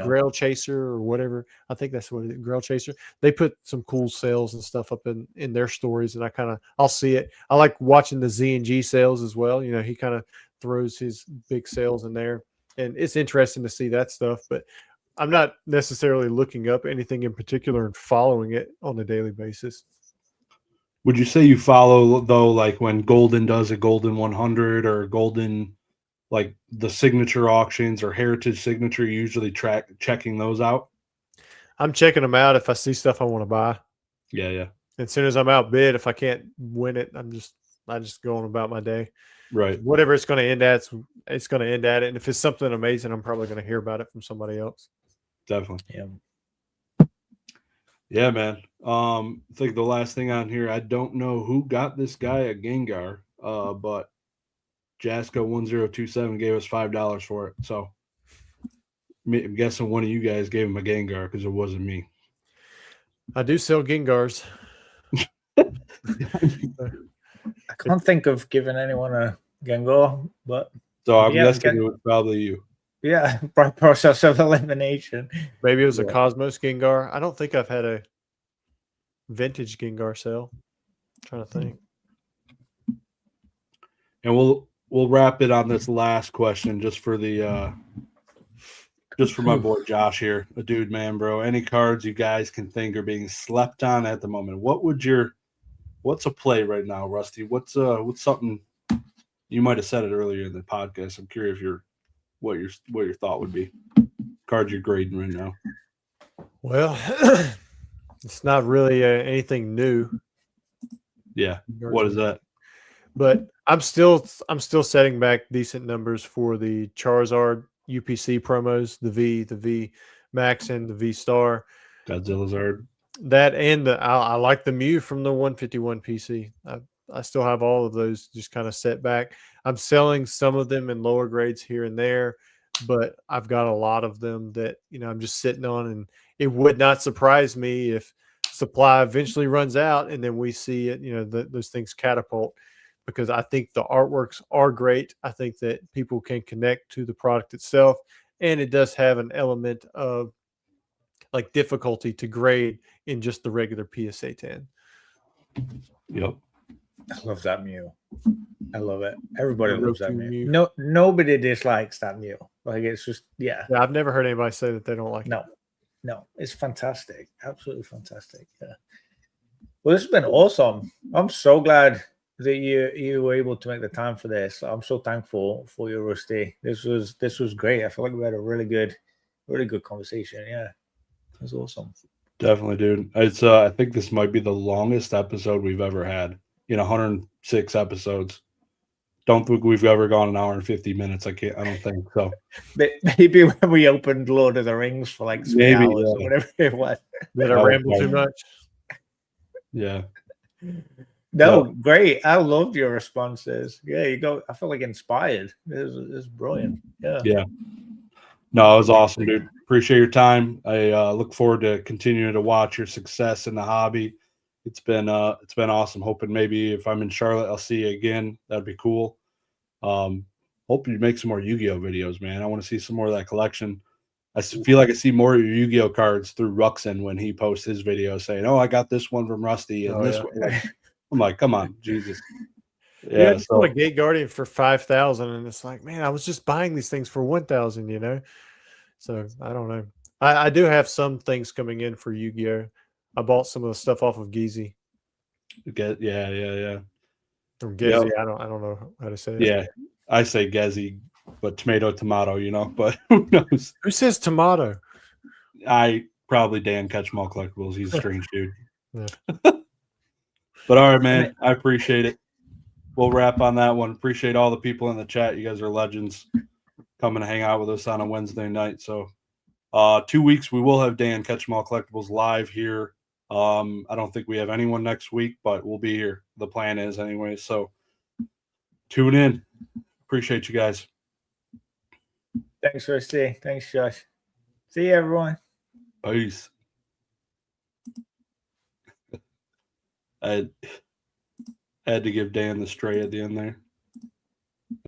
S2: Grail Chaser or whatever. I think that's what it is, Grail Chaser. They put some cool sales and stuff up in their stories, and I'll see it. I like watching the Z&G sales as well. He kind of throws his big sales in there, and it's interesting to see that stuff. But I'm not necessarily looking up anything in particular and following it on a daily basis.
S1: Would you say you follow, though, like when Golden does a Golden 100 or Golden, like the signature auctions or Heritage Signature, you usually checking those out?
S2: I'm checking them out if I see stuff I want to buy.
S1: Yeah.
S2: As soon as I'm outbid, if I can't win it, I just go on about my day.
S1: Right.
S2: Whatever it's going to end at, it's going to end at it. And if it's something amazing, I'm probably going to hear about it from somebody else.
S1: Definitely.
S3: Yeah.
S1: Yeah, man. I think the last thing on here, I don't know who got this guy a Gengar, but Jasco1027 gave us $5 for it. So I'm guessing one of you guys gave him a Gengar because it wasn't me.
S3: I do sell Gengars. I can't think of giving anyone a Gengar, but
S1: so I'm guessing it was probably you.
S3: Yeah, by process of elimination.
S2: Maybe it was a Cosmos Gengar. I don't think I've had a vintage Gengar sale. I'm trying to think.
S1: And we'll wrap it on this last question just for the just for my boy Josh here, a dude, man, bro. Any cards you guys can think are being slept on at the moment? What's a play right now, Rusty? What's something you might have said it earlier in the podcast? I'm curious what your thought would be. Cards you're grading right now.
S2: Well, it's not really anything new.
S1: Yeah. What is that?
S2: But I'm still setting back decent numbers for the Charizard UPC promos, the V Max, and the V Star.
S1: Godzilla Zard.
S2: That and I like the Mew from the 151 PC. I still have all of those just kind of set back. I'm selling some of them in lower grades here and there, but I've got a lot of them that I'm just sitting on, and it would not surprise me if supply eventually runs out and then we see it, those things catapult, because I think the artworks are great. I think that people can connect to the product itself, and it does have an element of like difficulty to grade in just the regular PSA 10.
S1: Yep.
S3: I love that Mew. I love it. Everybody loves that Mew.
S2: Mew.
S3: Nobody dislikes that Mew. Like, it's just, yeah.
S2: Yeah, I've never heard anybody say that they don't like it.
S3: No, it's fantastic. Absolutely fantastic. Yeah. Well, this has been awesome. I'm so glad that you were able to make the time for this. I'm so thankful for you, Rusty. This was great. I feel like we had a really good conversation. Yeah, it was awesome.
S1: Definitely, dude. It's I think this might be the longest episode we've ever had. 106 episodes. Don't think we've ever gone an hour and 50 minutes. I don't think so.
S3: Maybe when we opened Lord of the Rings for like 3 hours or whatever it was.
S2: Did I ramble too much?
S1: Yeah.
S3: No, great. I loved your responses. Yeah, I feel like inspired. It was brilliant. Yeah.
S1: Yeah. No, it was awesome, dude. Appreciate your time. I look forward to continuing to watch your success in the hobby. It's been awesome. Hoping maybe if I'm in Charlotte, I'll see you again. That'd be cool. Hope you make some more Yu-Gi-Oh videos, man. I want to see some more of that collection. I feel like I see more of your Yu-Gi-Oh cards through Ruxin when he posts his videos saying, "Oh, I got this one from Rusty and this one." Like, I'm like, come on, Jesus.
S2: Yeah, I sold a Gate Guardian for 5,000, and it's like, man, I was just buying these things for 1,000, So I don't know. I do have some things coming in for Yu-Gi-Oh. I bought some of the stuff off of Geezy.
S1: Yeah.
S2: From Gezi, yep. I don't know how to say it.
S1: Yeah, I say Gezi, but tomato, but who knows?
S2: Who says tomato?
S1: I probably Dan Catchmall Collectibles. He's a strange dude.
S2: Yeah.
S1: But all right, man. I appreciate it. We'll wrap on that one. Appreciate all the people in the chat. You guys are legends coming to hang out with us on a Wednesday night. So 2 weeks, we will have Dan Catchmall Collectibles live here. I don't think we have anyone next week, but we'll be here. The plan is anyway. So tune in. Appreciate you guys.
S3: Thanks, Rusty. Thanks, Josh. See you, everyone.
S1: Peace. I had to give Dan the stray at the end there.